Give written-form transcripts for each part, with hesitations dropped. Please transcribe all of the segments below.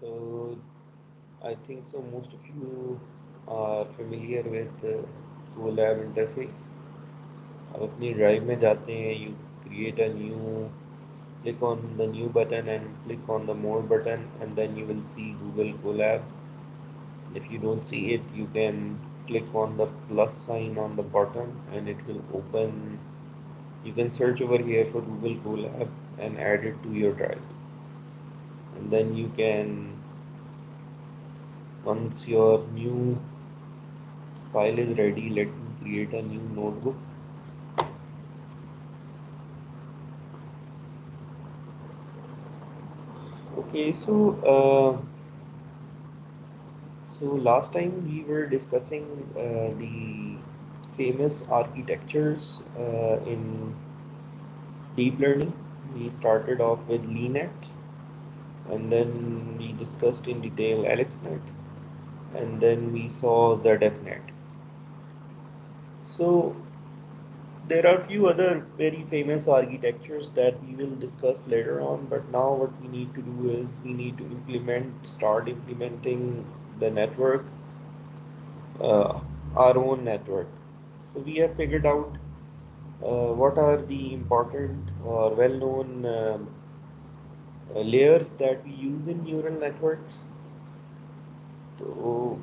Uh, I think so. Most of you are familiar with the Colab interface. आप अपनी drive में जाते हैं, you create a new, click on the new button and click on the more button, and then you will see Google Colab. If you don't see it, you can click on the plus sign on the bottom and it will open. You can search over here for Google Colab and add it to your drive. And then you can, once your new file is ready, let me create a new notebook. Okay, so last time we were discussing the famous architectures in deep learning. We started off with LeanNet, and then we discussed in detail AlexNet, and then we saw ZFNet. So there are few other very famous architectures that we will discuss later on, but now what we need to do is we need to start implementing the network, uh, our own network. So we have figured out what are the important or well-known layers that we use in neural networks. So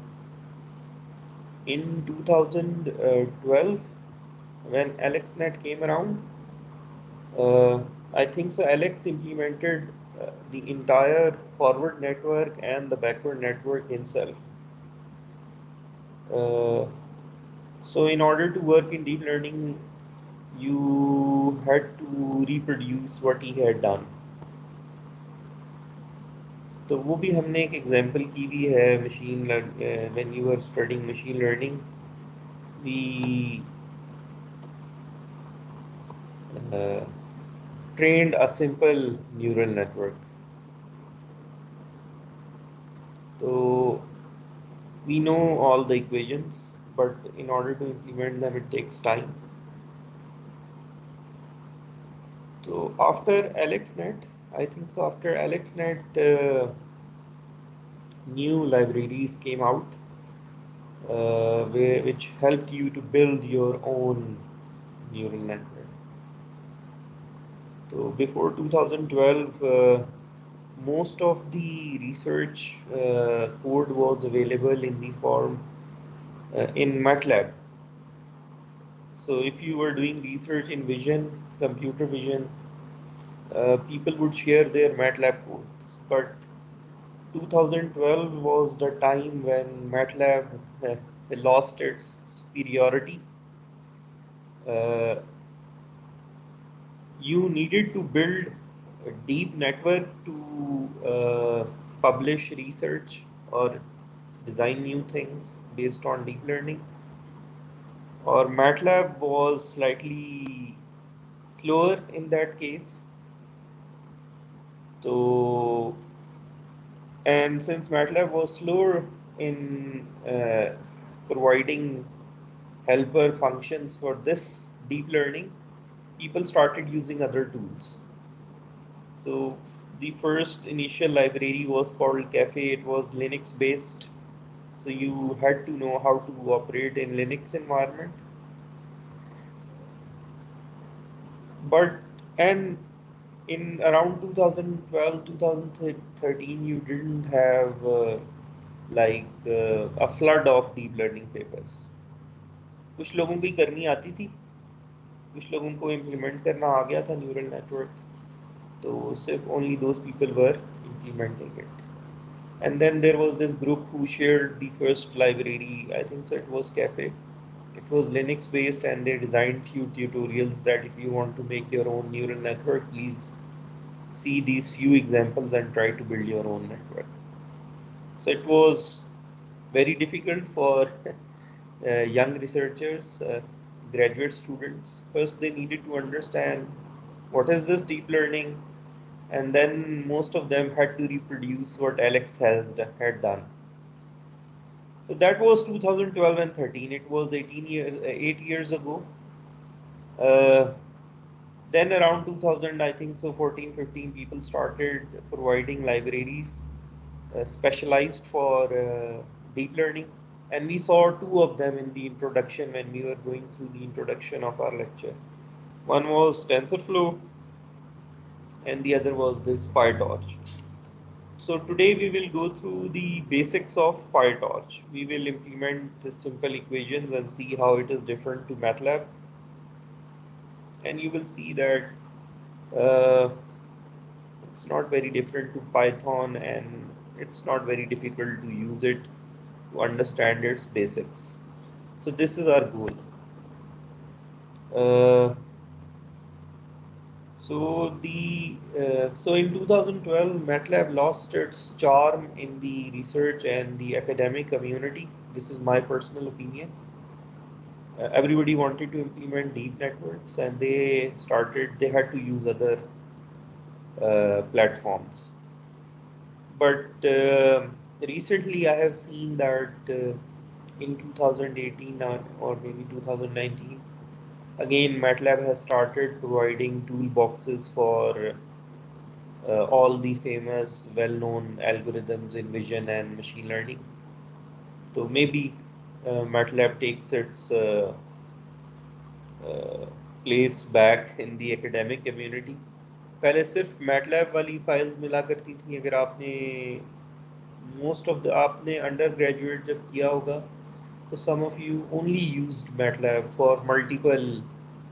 in 2012, when AlexNet came around, uh, I think so. Alex implemented the entire forward network and the backward network himself. Uh, so in order to work in deep learning, you had to reproduce what he had done. तो वो भी हमने एक example की भी है machine learn when you are studying machine learning we trained a simple neural network. So we know all the equations, but in order to implement them, it takes time. So after AlexNet, I think so. After AlexNet, new libraries came out, which helped you to build your own neural network. So before 2012, most of the research code was available in the form in MATLAB. So if you were doing research in vision, computer vision, people would share their MATLAB codes. But 2012 was the time when MATLAB lost its superiority. Uh, you needed to build a deep network to publish research or design new things based on deep learning. Or MATLAB was slightly slower in that case. So, and since MATLAB was slower in providing helper functions for this deep learning, people started using other tools. So the first initial library was called Caffe. It was Linux based. So you had to know how to operate in Linux environment. But and in around 2012, 2013, you didn't have a flood of deep learning papers. कुछ लोगों की करनी आती थी, कुछ लोगों को implement करना आ गया था neural network. तो सिर्फ only those people were implementing it. And then there was this group who shared the first library. I think so. It was Caffe. It was Linux based, and they designed few tutorials that if you want to make your own neural network, please see these few examples and try to build your own network. So it was very difficult for young researchers, graduate students. First, they needed to understand what is this deep learning, and then most of them had to reproduce what Alex had done. So that was 2012 and 13. It was 18 years, 8 years ago. Uh, then around 2000, I think so 14, 15, people started providing libraries. specialized for deep learning, and we saw two of them in the introduction when we were going through the introduction of our lecture. One was TensorFlow and the other was this PyTorch. So today we will go through the basics of PyTorch. We will implement the simple equations and see how it is different to MATLAB. And you will see that uh, it's not very different to Python, and it's not very difficult to use it to understand its basics. So this is our goal. Uh, so in 2012, MATLAB lost its charm in the research and the academic community. This is my personal opinion. Everybody wanted to implement deep networks, and they had to use other platforms. But recently, I have seen that in 2018 or maybe 2019, again, MATLAB has started providing toolboxes for all the famous, well-known algorithms in vision and machine learning. So maybe MATLAB takes its uh, place back in the academic community. पहले सिर्फ MATLAB वाली files मिला करती थी। अगर आपने आपने under graduate जब किया होगा तो some of you only used MATLAB for multiple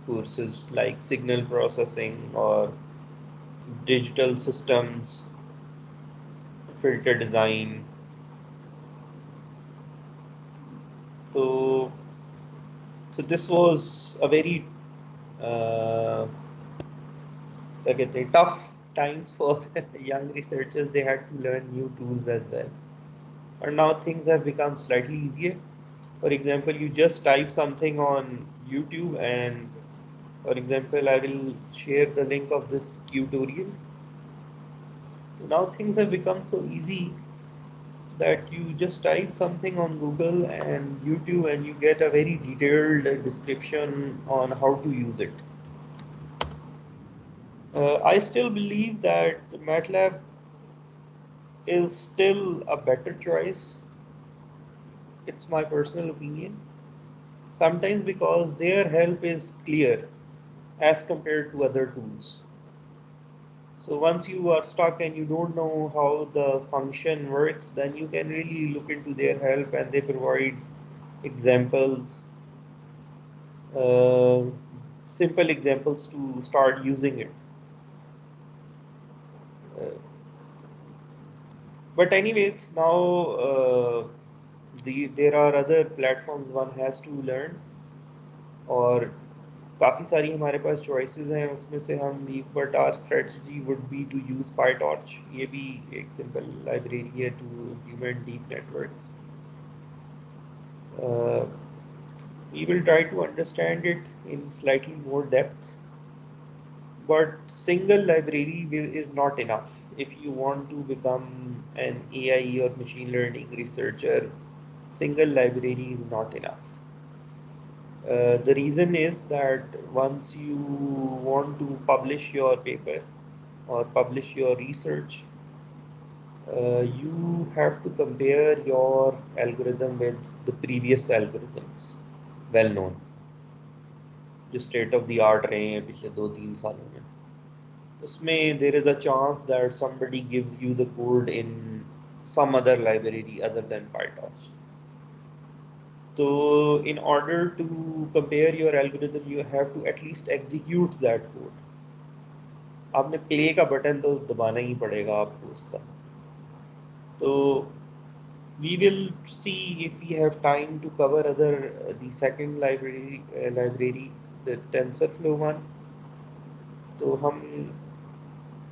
courses like signal processing or digital systems, filter design. So, so this was a very tough times for young researchers. They had to learn new tools as well. And now things have become slightly easier. For example, you just type something on YouTube, and for example, I will share the link of this tutorial. Now things have become so easy that you just type something on Google and YouTube and you get a very detailed description on how to use it. I still believe that MATLAB is still a better choice. It's my personal opinion. Sometimes because their help is clear as compared to other tools. So once you are stuck and you don't know how the function works, then you can really look into their help, and they provide examples, uh, simple examples to start using it. Uh, but anyways, now there are other platforms one has to learn, और काफ़ी सारी हमारे पास choices हैं, उसमें से हम but our strategy would be to use PyTorch. ये भी एक simple library है to implement deep networks. Uh, we will try to understand it in slightly more depth, but single library is not enough. If you want to become an AI or machine learning researcher, single library is not enough. The reason is that once you want to publish your paper or publish your research, you have to compare your algorithm with the previous algorithms, well known, जो state of the art रहे हैं पिछले 2-3 सालों में. उसमें there is a chance that somebody gives you the code in some other library other than PyTorch. So in order to compare your algorithm, you have to at least execute that code. आपने play का button तो दबाना ही पड़ेगा आपको उसका. तो we will see if we have time to cover the second library, the TensorFlow one. तो हम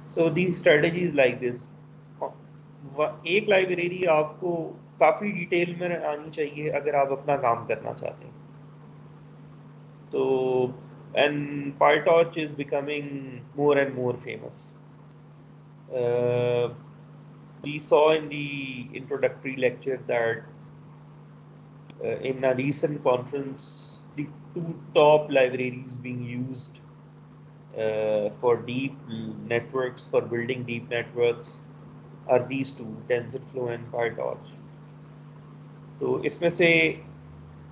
so these strategies like this. एक लाइब्रेरी आपको काफ़ी डिटेल में आनी चाहिए अगर आप अपना काम करना चाहते हैं. तो and PyTorch is becoming more and more famous. We saw in the introductory lecture that in a recent conference, the two top libraries being used for deep networks, for building deep networks, are these two, TensorFlow and PyTorch. तो इसमें से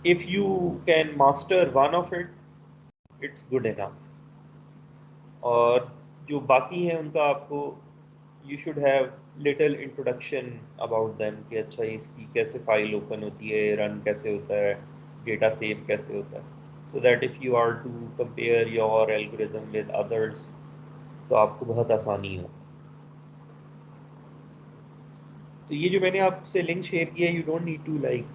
if you can master one of it, it's good enough. और जो बाकी हैं उनका आपको you should have little introduction about them कि अच्छा इसकी कैसे फाइल ओपन होती है, रन कैसे होता है, डेटा सेव कैसे होता है, so that if you are to compare your algorithm with others तो आपको बहुत आसानी हो। तो ये जो मैंने आपसे लिंक शेयर किया है, you don't need to like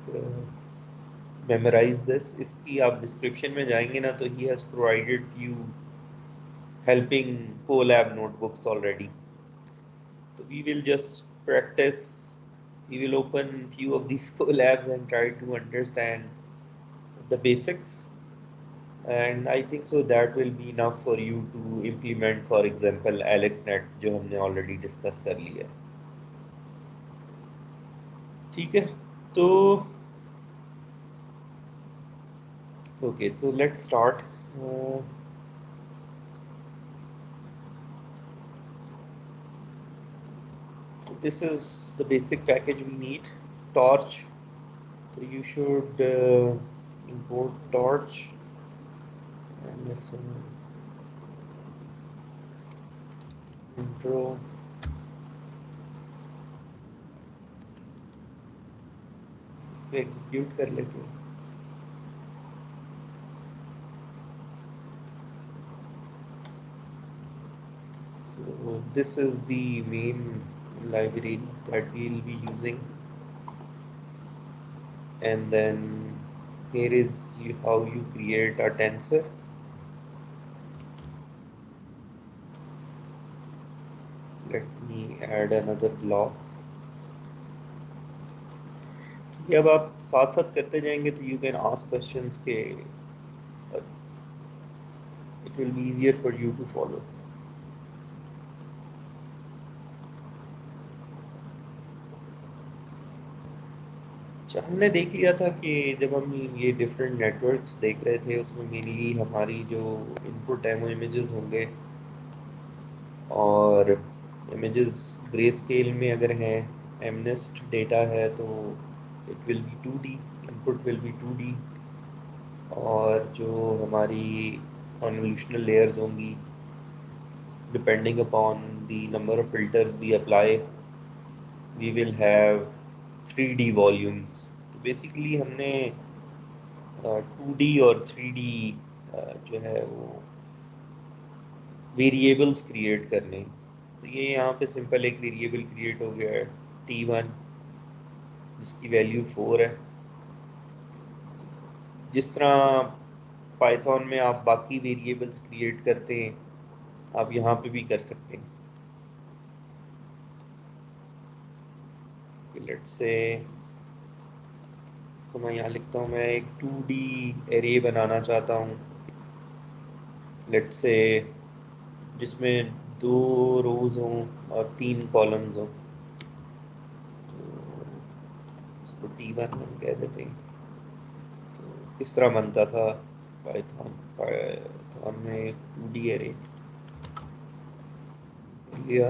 memorize this, इसकी आप डिस्क्रिप्शन में जाएंगे ना तो he has provided you helping Colab notebooks already. So we will just practice. We will open few of these Colabs and try to understand the basics. And I think so that will be enough for you to implement, for example, AlexNet जो हमने already discuss कर लिया है। ठीक है, तो okay, so let's start. This is the basic package we need, Torch. So you should import Torch, and let's intro. Execute कर लेते हैं। So this is the main library that we'll be using, and then here is how you create a tensor. Let me add another block. ये अब आप साथ साथ करते जाएंगे तो you can ask questions के it will be easier for you to follow. अच्छा, हमने देख लिया था कि जब हम ये डिफरेंट नेटवर्क्स देख रहे थे उसमें मेनली हमारी जो इनपुट है वो इमेजेस होंगे, और इमेजेस ग्रे स्केल में अगर हैं, एमनेस्ट डेटा है तो it will be 2D, input will be 2D, और जो हमारी कन्वोल्यूशनल लेयर्स होंगी depending upon the number of filters we apply we will have 3D volumes. तो बेसिकली हमने 2D और 3D जो है वो वेरिएबल्स क्रिएट करने। तो ये यहाँ पे सिंपल एक वेरिएबल क्रिएट हो गया है T1 जिसकी वैल्यू 4 है। जिस तरह पाइथन में आप बाकी वेरिएबल्स क्रिएट करते हैं आप यहाँ पे भी कर सकते हैं। लेट्स से इसको मैं यहाँ लिखता हूँ, मैं एक 2D एरे बनाना चाहता हूँ, लेट्स से जिसमें 2 रोज हों और 3 कॉलम्स हों। तो इसको T1 हम कह देते हैं। तो किस तरह बनता था पाइथन में 2D एरे लिया,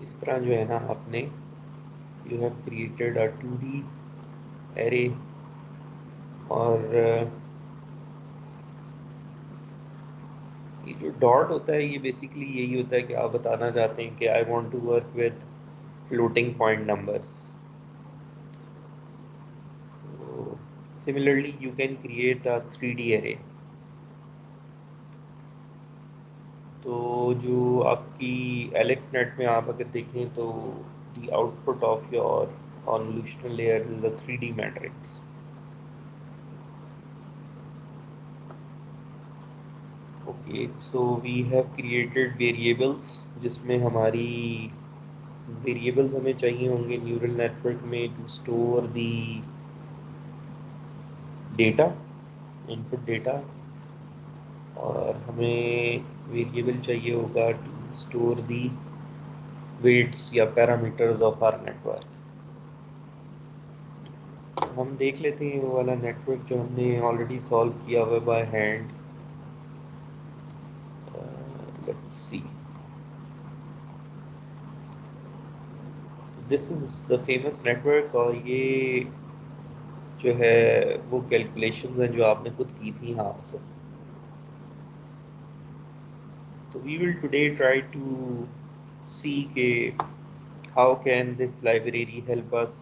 इस तरह जो है ना आपने you have created a 2D array. और ये जो डॉट होता है ये बेसिकली यही होता है कि आप बताना चाहते हैं कि I want to work with floating point numbers. Similarly you can create a 3D array. तो जो आपकी एलेक्स नेट में आप अगर देखें तो the output of your convolutional layers is a 3D matrix. Okay, so we have created variables जिसमें हमारी वेरिएबल्स हमें चाहिए होंगे न्यूरल नेटवर्क में to store the data, input data, और हमें वेरिएबल चाहिए होगा टू स्टोर दी वेट्स या पैरामीटर्स ऑफ आवर नेटवर्क। हम देख लेते हैं वो वाला नेटवर्क जो हमने ऑलरेडी सॉल्व किया हुआ by hand. Let's see, this is the famous network, और ये जो है वो कैलकुलेशंस हैं जो आपने खुद की थी हाथ से। तो we will today try to see के how can this library help us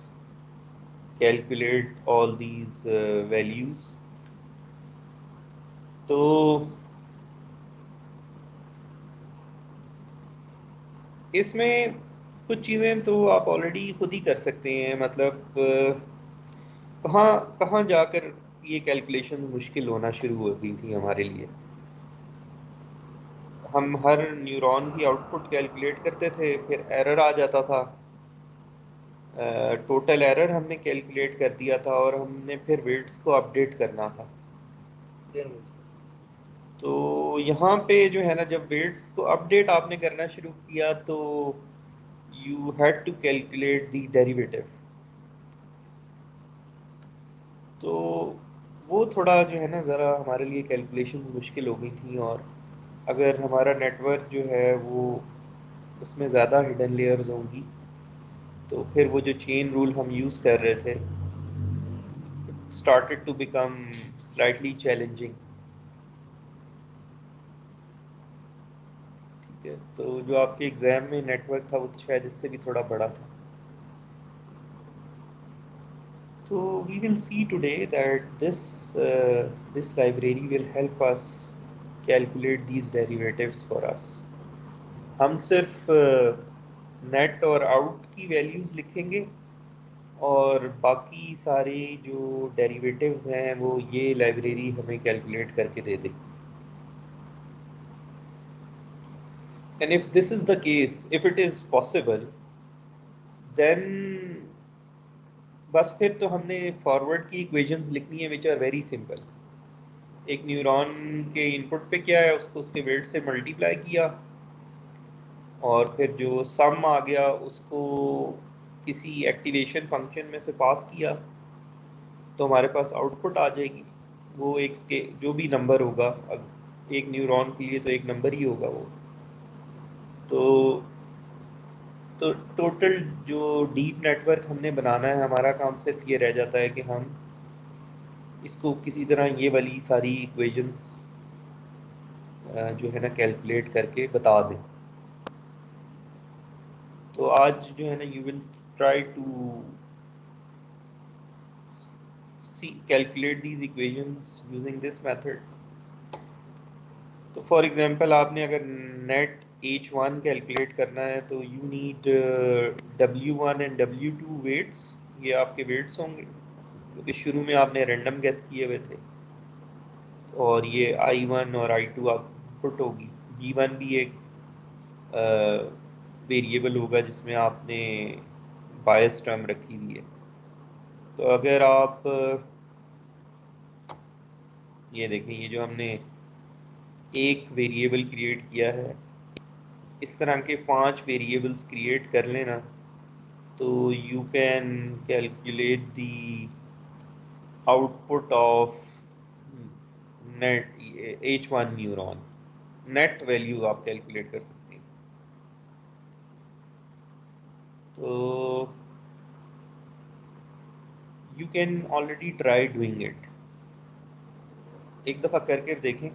calculate all these values। तो इसमें कुछ चीज़ें तो आप ऑलरेडी खुद ही कर सकते हैं, मतलब कहाँ कहाँ जाकर ये कैलकुलेशन मुश्किल होना शुरू हो गई थी हमारे लिए। हम हर न्यूरॉन की आउटपुट कैलकुलेट करते थे, फिर एरर आ जाता था, टोटल एरर हमने कैलकुलेट कर दिया था और हमने फिर वेट्स को अपडेट करना था। तो यहाँ पे जो है ना, जब वेट्स को अपडेट आपने करना शुरू किया तो you had to calculate the derivative. तो वो थोड़ा जो है ना ज़रा हमारे लिए कैलकुलेशंस मुश्किल हो गई थी, और अगर हमारा नेटवर्क जो है वो उसमें ज़्यादा हिडन लेयर्स होंगी तो फिर वो जो चेन रूल हम यूज़ कर रहे थे started to become slightly challenging. ठीक है, तो जो आपके एग्ज़ाम में नेटवर्क था वो तो शायद इससे भी थोड़ा बड़ा था। So we will see today that this library will help us calculate these derivatives for us। हम सिर्फ नेट और आउट की वैल्यूज लिखेंगे और बाकी सारे जो डेरिवेटिव्स हैं वो ये लाइब्रेरी हमें कैलकुलेट करके दे देगी। And if this is the case, if it is possible, then बस फिर तो हमने फॉरवर्ड की इक्वेशंस लिखनी है विच आर वेरी सिंपल। एक न्यूरॉन के इनपुट पे क्या है उसको उसके वेट से मल्टीप्लाई किया, और फिर जो सम आ गया उसको किसी एक्टिवेशन फंक्शन में से पास किया तो हमारे पास आउटपुट आ जाएगी। वो एक के जो भी नंबर होगा, एक न्यूरॉन के लिए तो एक नंबर ही होगा वो। तो तो टोटल जो डीप नेटवर्क हमने बनाना है, हमारा काम सिर्फ ये रह जाता है कि हम इसको किसी तरह ये वाली सारी इक्वेशंस जो है ना कैलकुलेट करके बता दें। तो आज जो है ना you will try to see calculate these equations using this method. तो फॉर एग्जांपल आपने अगर नेट H1 कैलकुलेट करना है तो you need W1 and W2 weights. ये आपके वेट्स होंगे क्योंकि शुरू में आपने रैंडम गेस किए हुए थे, और ये I1 और I2 आउटपुट होगी। G1 भी एक वेरिएबल होगा जिसमें आपने बायस टर्म रखी हुई है। तो अगर आप ये देखें, ये जो हमने एक वेरिएबल क्रिएट किया है, इस तरह के 5 वेरिएबल्स क्रिएट कर लेना तो you can calculate the output of net H1 neuron. Net value आप कैलकुलेट कर सकते हैं। तो you can already try doing it, एक दफ़ा करके देखें।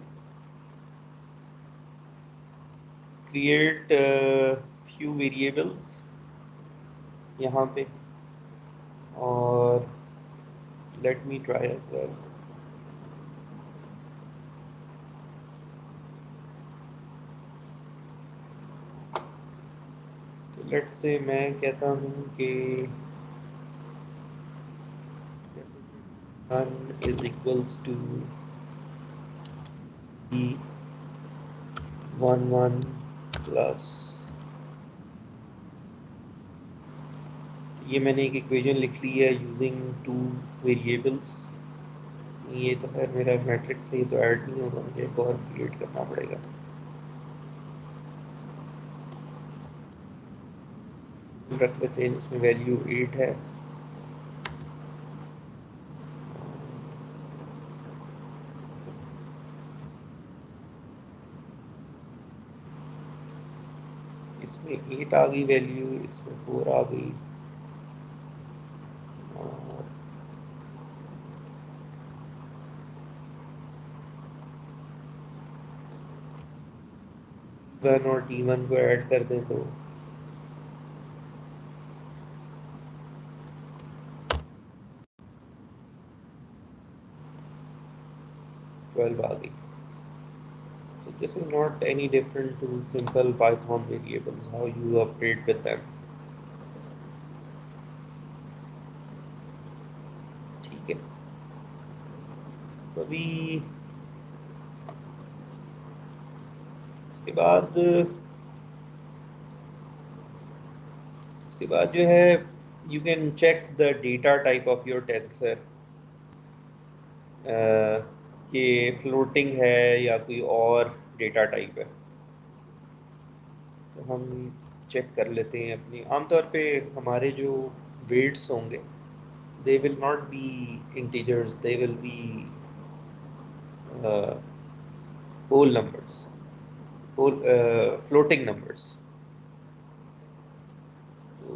क्रिएट फ्यू वेरिएबल्स यहाँ पे, और let me try as well. तो लेट्स से मैं कहता हूँ कि 1 is equals to b 1 plus, ये मैंने एक इक्वेशन लिख ली है यूजिंग 2 वेरिएबल्स। ये तो खैर मेरा मैट्रिक्स है, ये तो ऐड नहीं होगा, मुझे एक और क्रिएट करना पड़ेगा। रख लेते हैं, इसमें वैल्यू 8 है। इसमें 8 आ गई वैल्यू, इसमें 4 आ गई, और वन और D1 को ऐड कर दें तो 12 आ गई। So this is not any different to simple Python variables, how you operate with them। ठीक है, तो अभी इसके बाद जो है, you can check the data type of your tensor, कि फ्लोटिंग है या कोई और डेटा टाइप है। तो हम चेक कर लेते हैं अपनी, आमतौर पे हमारे जो वेट्स होंगे they will not be integers, they will be whole numbers, whole floating numbers। तो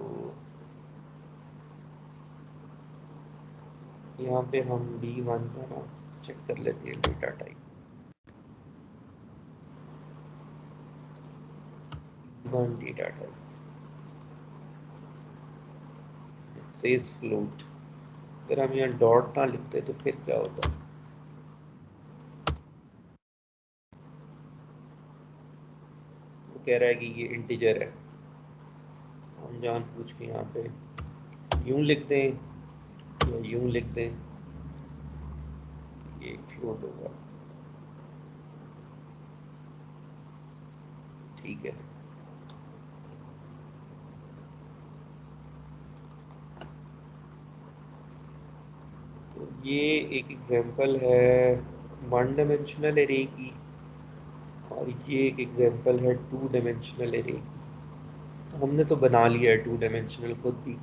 यहाँ पे हम D1 का ना चेक कर लेते हैं data type, D1 data type says float. अगर हम यहाँ डॉट ना लिखते तो फिर क्या होता? वो कह रहा है कि ये इंटीजर है, हम जान पूछ के यहाँ पे यूं लिखते हैं या यूं लिखते हैं, ये एक फ्लोट होगा। ठीक है, तो ये एक एग्जांपल है वन डायमेंशनल एरे की, और ये एक एग्जांपल है टू डायमेंशनल एरे की। तो हमने तो बना लिया है टू डायमेंशनल खुद भी,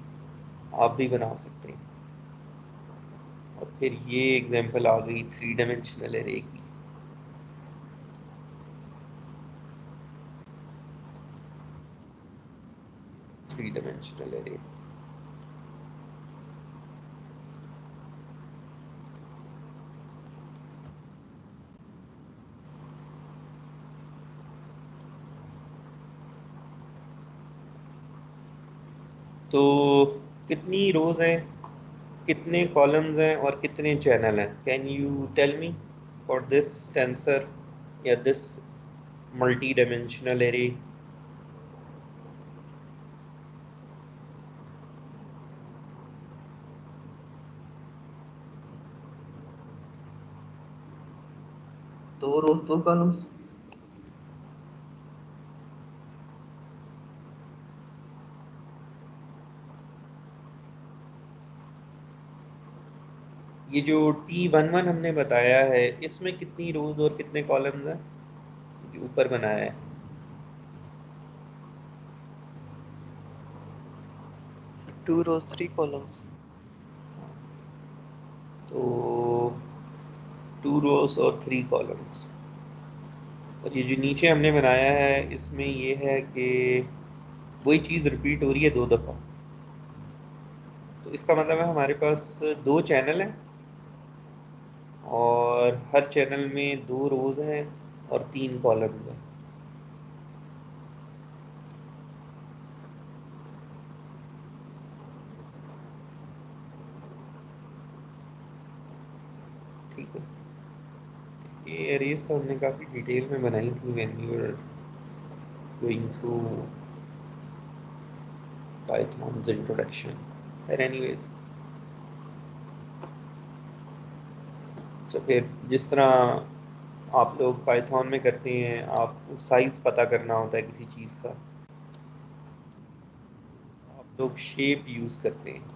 आप भी बना सकते हैं। और फिर ये एग्जांपल आ गई थ्री डायमेंशनल एरे की। थ्री डायमेंशनल एरे, तो कितनी रोज हैं, कितने कॉलम्स हैं और कितने चैनल हैं? Can you tell me for this tensor या दिस मल्टी डायमेंशनल एरे? दो रोज दो कॉलम्स। ये जो T11 हमने बताया है, इसमें कितनी रोज और कितने कॉलम्स हैं? जो ऊपर बनाया है, टू रोज थ्री कॉलम्स। तो टू रोज और थ्री कॉलम्स। और ये जो नीचे हमने बनाया है, इसमें ये है कि वही चीज़ रिपीट हो रही है दो दफ़ा। तो इसका मतलब है हमारे पास दो चैनल हैं, और हर चैनल में दो रोज हैं और तीन कॉलम्स हैं। ठीक है, ये एरेज तो हमने काफ़ी डिटेल में बनाई थी when we were going through Python's introduction। But anyways, तो फिर जिस तरह आप लोग पाइथन में करते हैं, आपको साइज पता करना होता है किसी चीज़ का, आप लोग शेप यूज़ करते हैं।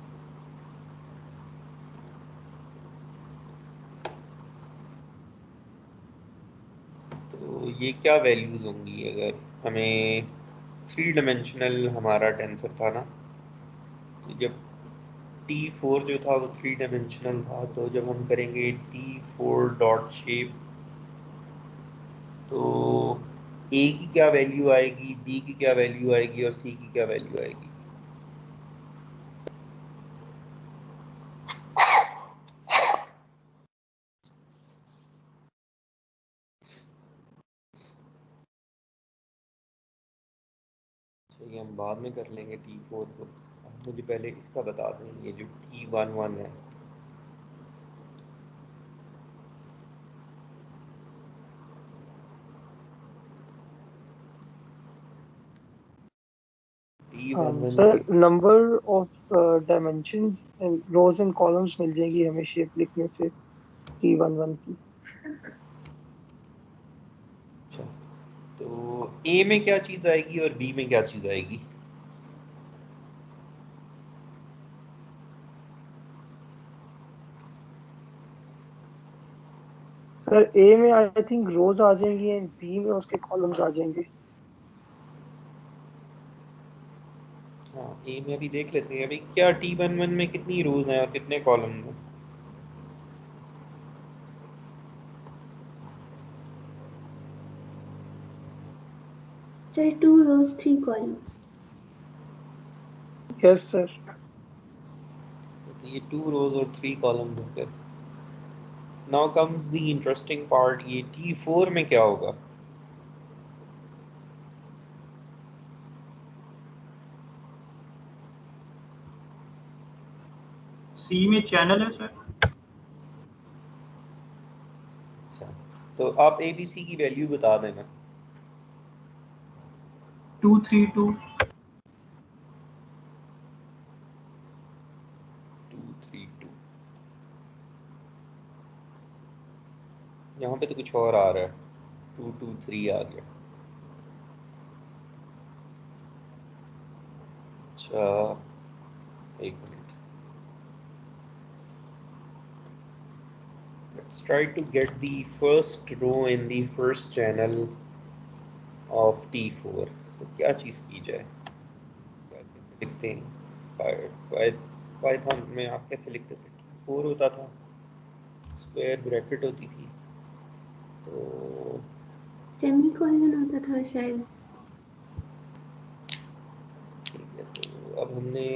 तो ये क्या वैल्यूज़ होंगी अगर हमें 3 डायमेंशनल हमारा टेंसर था ना, तो जब T4 जो था वो 3 डायमेंशनल था, तो जब हम करेंगे T4 डॉट शेप, तो A की क्या वैल्यू आएगी, B की क्या वैल्यू आएगी और C की क्या वैल्यू आएगी? चलिए हम बाद में कर लेंगे T4 को, अब मुझे पहले इसका बता दें, ये जो T11 है, T11 सर के number of dimensions rows and columns मिल जाएंगी हमें शेप लिखने से T11 की। अच्छा, तो A में क्या चीज़ आएगी और B में क्या चीज़ आएगी? सर ए में आई थिंक रोज आ जाएंगी एंड बी में उसके कॉलम्स आ जाएंगे। हाँ, A में अभी देख लेते हैं, अभी क्या T11 में कितनी रोज हैं और कितने कॉलम हैं? Sir, 2 rows, 3 columns. Yes sir. तो ये 2 रोज और 3 कॉलम्स हैं। फिर now comes the interesting part, ये T4 में क्या होगा? सी में चैनल है सर। अच्छा, तो आप ABC की वैल्यू बता देना। 232 232, यहाँ पे तो कुछ और आ रहा है, 223 आ गया। अच्छा, एक minute, let's try to get the first row in the first channel of T4। तो क्या चीज़ की जाए, लिखते हैं पाइथन में आप कैसे लिखते थे? T4 होता था, स्क्वायर ब्रैकेट होती थी, तो Semicolon होता था शायद। ठीक है, तो अब हमने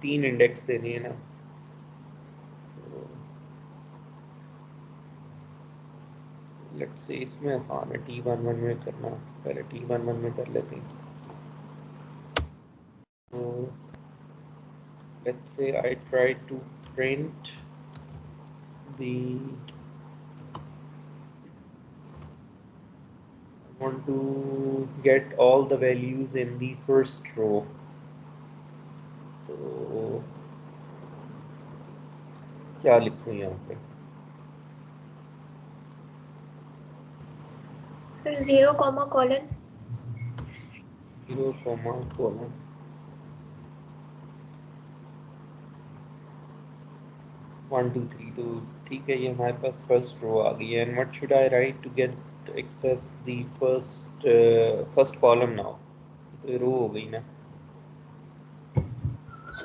3 इंडेक्स देने हैं ना, तो लेट्स से इसमें आसान है T11 में करना, पहले T11 में कर लेते हैं। तो let's say I try to print the I want to get all the values in the first row, तो क्या लिखूं यहाँ पे? फिर 0, कॉलन। 0, कोलन 1 2 3, तो ठीक है, ये हमारे पास फर्स्ट रो आ गई है। And what should I write to get access the first column now? तो रो हो गई ना।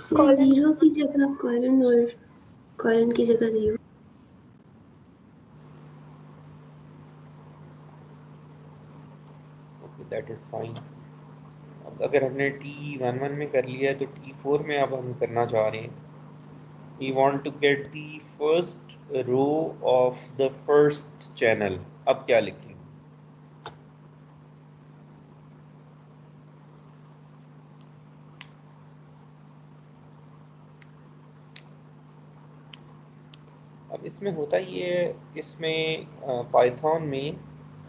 Sir, 0 की जगह colon और colon की जगह 0। Okay, that is fine. अब अगर हमने T11 में कर लिया है, तो T4 में अब हम करना चाह रहे हैं, we want to get the first row of the first channel। अब क्या लिखें? अब इसमें होता ये है, इसमें पाइथन में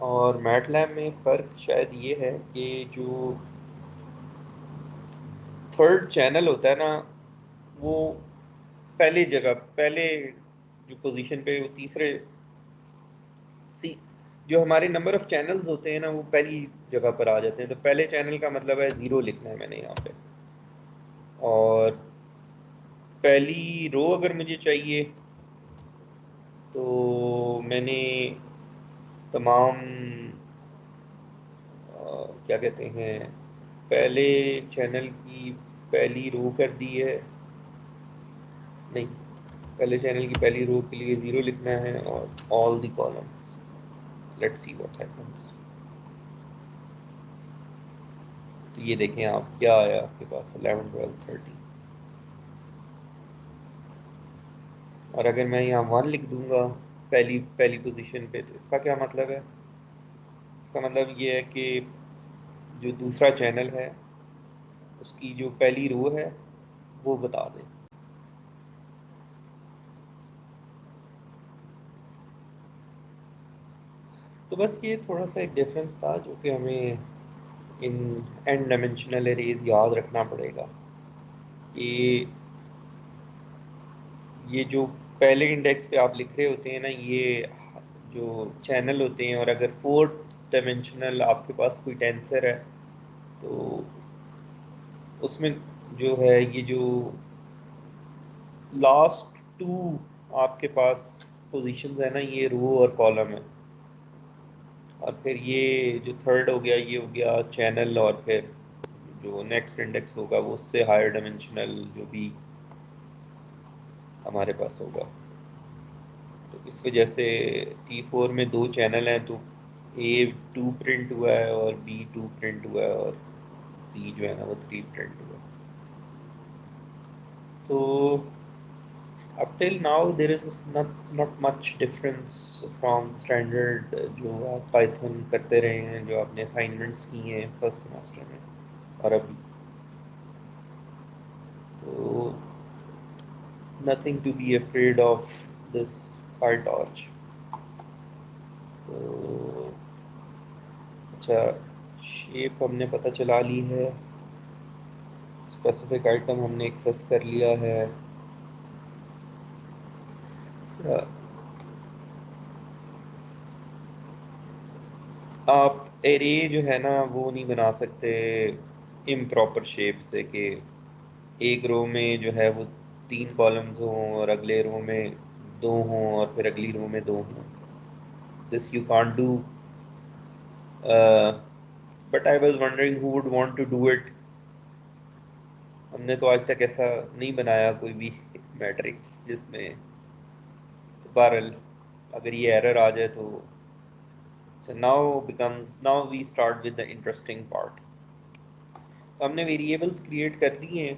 और मैटलैब में फ़र्क शायद ये है कि जो थर्ड चैनल होता है ना, वो पहले जो पोजीशन पे, वो तीसरे सी जो हमारे नंबर ऑफ चैनल्स होते हैं ना वो पहली जगह पर आ जाते हैं। तो पहले चैनल का मतलब है 0 लिखना है मैंने यहाँ पे, और पहली रो अगर मुझे चाहिए तो मैंने तमाम क्या कहते हैं पहले चैनल की पहली रो कर दी है, नहीं, पहले चैनल की पहली रो के लिए 0 लिखना है और all the columns. Let's see what happens. तो ये देखें आप क्या आया आपके पास 11 12 13, और अगर मैं यहाँ 1 लिख दूंगा पहली पहली पोजीशन पे तो इसका क्या मतलब है? इसका मतलब ये है कि जो दूसरा चैनल है उसकी जो पहली रो है वो बता दें। तो बस ये थोड़ा सा एक डिफरेंस था जो कि हमें इन एन डायमेंशनल एरेज याद रखना पड़ेगा कि ये जो पहले इंडेक्स पे आप लिख रहे होते हैं ना, ये जो चैनल होते हैं, और अगर 4th डायमेंशनल आपके पास कोई टेंसर है तो उसमें जो है ये जो लास्ट 2 आपके पास पोजीशंस है ना, ये रो और कॉलम है, और फिर ये जो थर्ड हो गया ये हो गया चैनल, और फिर जो नेक्स्ट इंडेक्स होगा वो उससे हायर डायमेंशनल जो भी हमारे पास होगा। तो इस वजह से T4 में 2 चैनल हैं, तो A2 प्रिंट हुआ है और B2 प्रिंट हुआ है और C जो है ना वो 3 प्रिंट हुआ है। तो up till now there is not much difference from standard जो आप पाइथन करते रहे हैं, जो आपने असाइनमेंट्स की हैं फर्स्ट सेमेस्टर में और अभी, तो nothing to be afraid of this PyTorch। तो अच्छा, शेप हमने पता चला ली है, स्पेसिफिक आइटम हमने एक्सेस कर लिया है। अच्छा, आप एरे जो है ना वो नहीं बना सकते इम्प्रॉपर शेप से कि एक रो में जो है वो 3 कॉलम्स हों और अगले रो में 2 हों और फिर अगली रो में 2 हों। This you can't do, but I was wondering who would want to do it. हमने तो आज तक ऐसा नहीं बनाया कोई भी मैट्रिक्स जिसमें, तो बहरहाल अगर ये एरर आ जाए तो now we start with the interesting part। तो हमने वेरिएबल्स क्रिएट कर दिए हैं,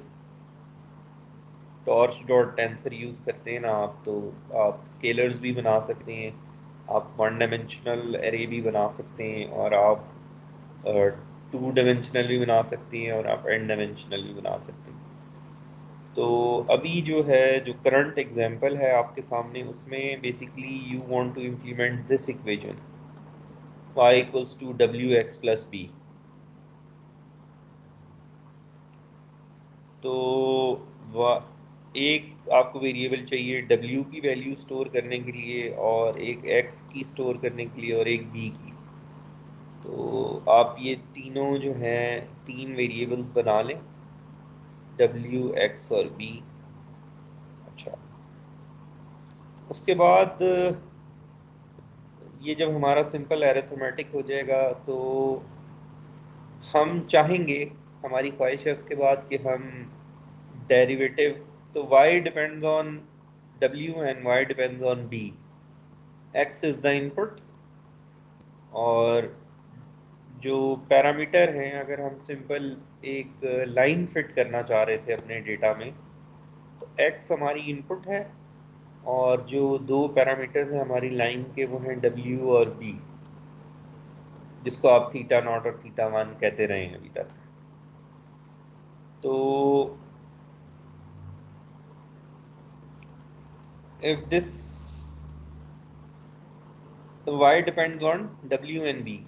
टॉर्च डॉट टेंसर यूज़ करते हैं ना आप, तो आप स्केलर्स भी बना सकते हैं, आप 1 डायमेंशनल एरे भी बना सकते हैं, और आप 2 डायमेंशनल भी बना सकते हैं, और आप n डायमेंशनल भी बना सकते हैं। तो अभी जो है जो करंट एग्जांपल है आपके सामने उसमें basically you want to implement this equation y equals to wx plus b। तो एक आपको वेरिएबल चाहिए w की वैल्यू स्टोर करने के लिए, और एक x की स्टोर करने के लिए, और एक b की। तो आप ये तीनों जो हैं 3 वेरिएबल्स बना लें, w x और b। अच्छा, उसके बाद ये जब हमारा सिंपल अरिथमेटिक हो जाएगा तो हम चाहेंगे, हमारी ख्वाहिश है उसके बाद कि हम डेरिवेटिव, तो y depends on w and y depends on b। x is the input, और जो पैरामीटर हैं अगर हम सिंपल एक लाइन फिट करना चाह रहे थे अपने डेटा में, तो x हमारी इनपुट है, और जो 2 पैरामीटर्स हैं हमारी लाइन के वो हैं w और b, जिसको आप थीटा नॉट और थीटा 1 कहते रहे हैं अभी तक। तो if this y depends on w and b,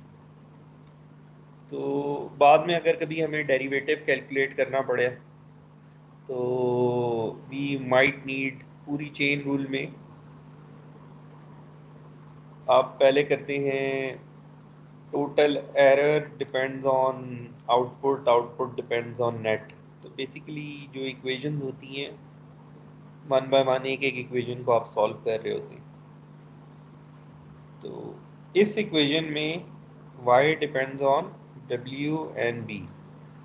तो बाद में अगर कभी हमें डेरिवेटिव कैलकुलेट करना पड़े तो वी माइट नीड पूरी चेन रूल में आप पहले करते हैं total error depends on output, output depends on net. तो बेसिकली जो इक्वेशंस होती हैं वन बाय वन एक एक इक्वेशन को आप सॉल्व कर रहे होते हैं। तो इस इक्वेशन में y depends on w and b,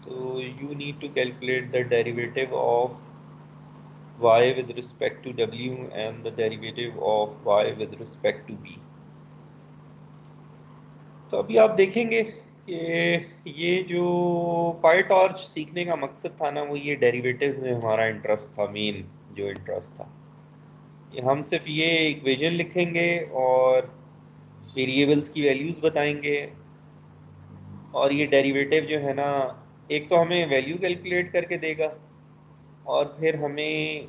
so you need to calculate the derivative of y with respect to w and the derivative of y with respect to b। तो अभी आप देखेंगे कि ये जो पाईटॉर्च सीखने का मकसद था ना, वो ये डेरिवेटिव्स में हमारा इंटरेस्ट था, मेन जो इंटरेस्ट था। ये हम सिर्फ ये इक्वेशन लिखेंगे और वेरिएबल्स की वैल्यूज़ बताएंगे, और ये डेरिवेटिव जो है ना, एक तो हमें वैल्यू कैलकुलेट करके देगा और फिर हमें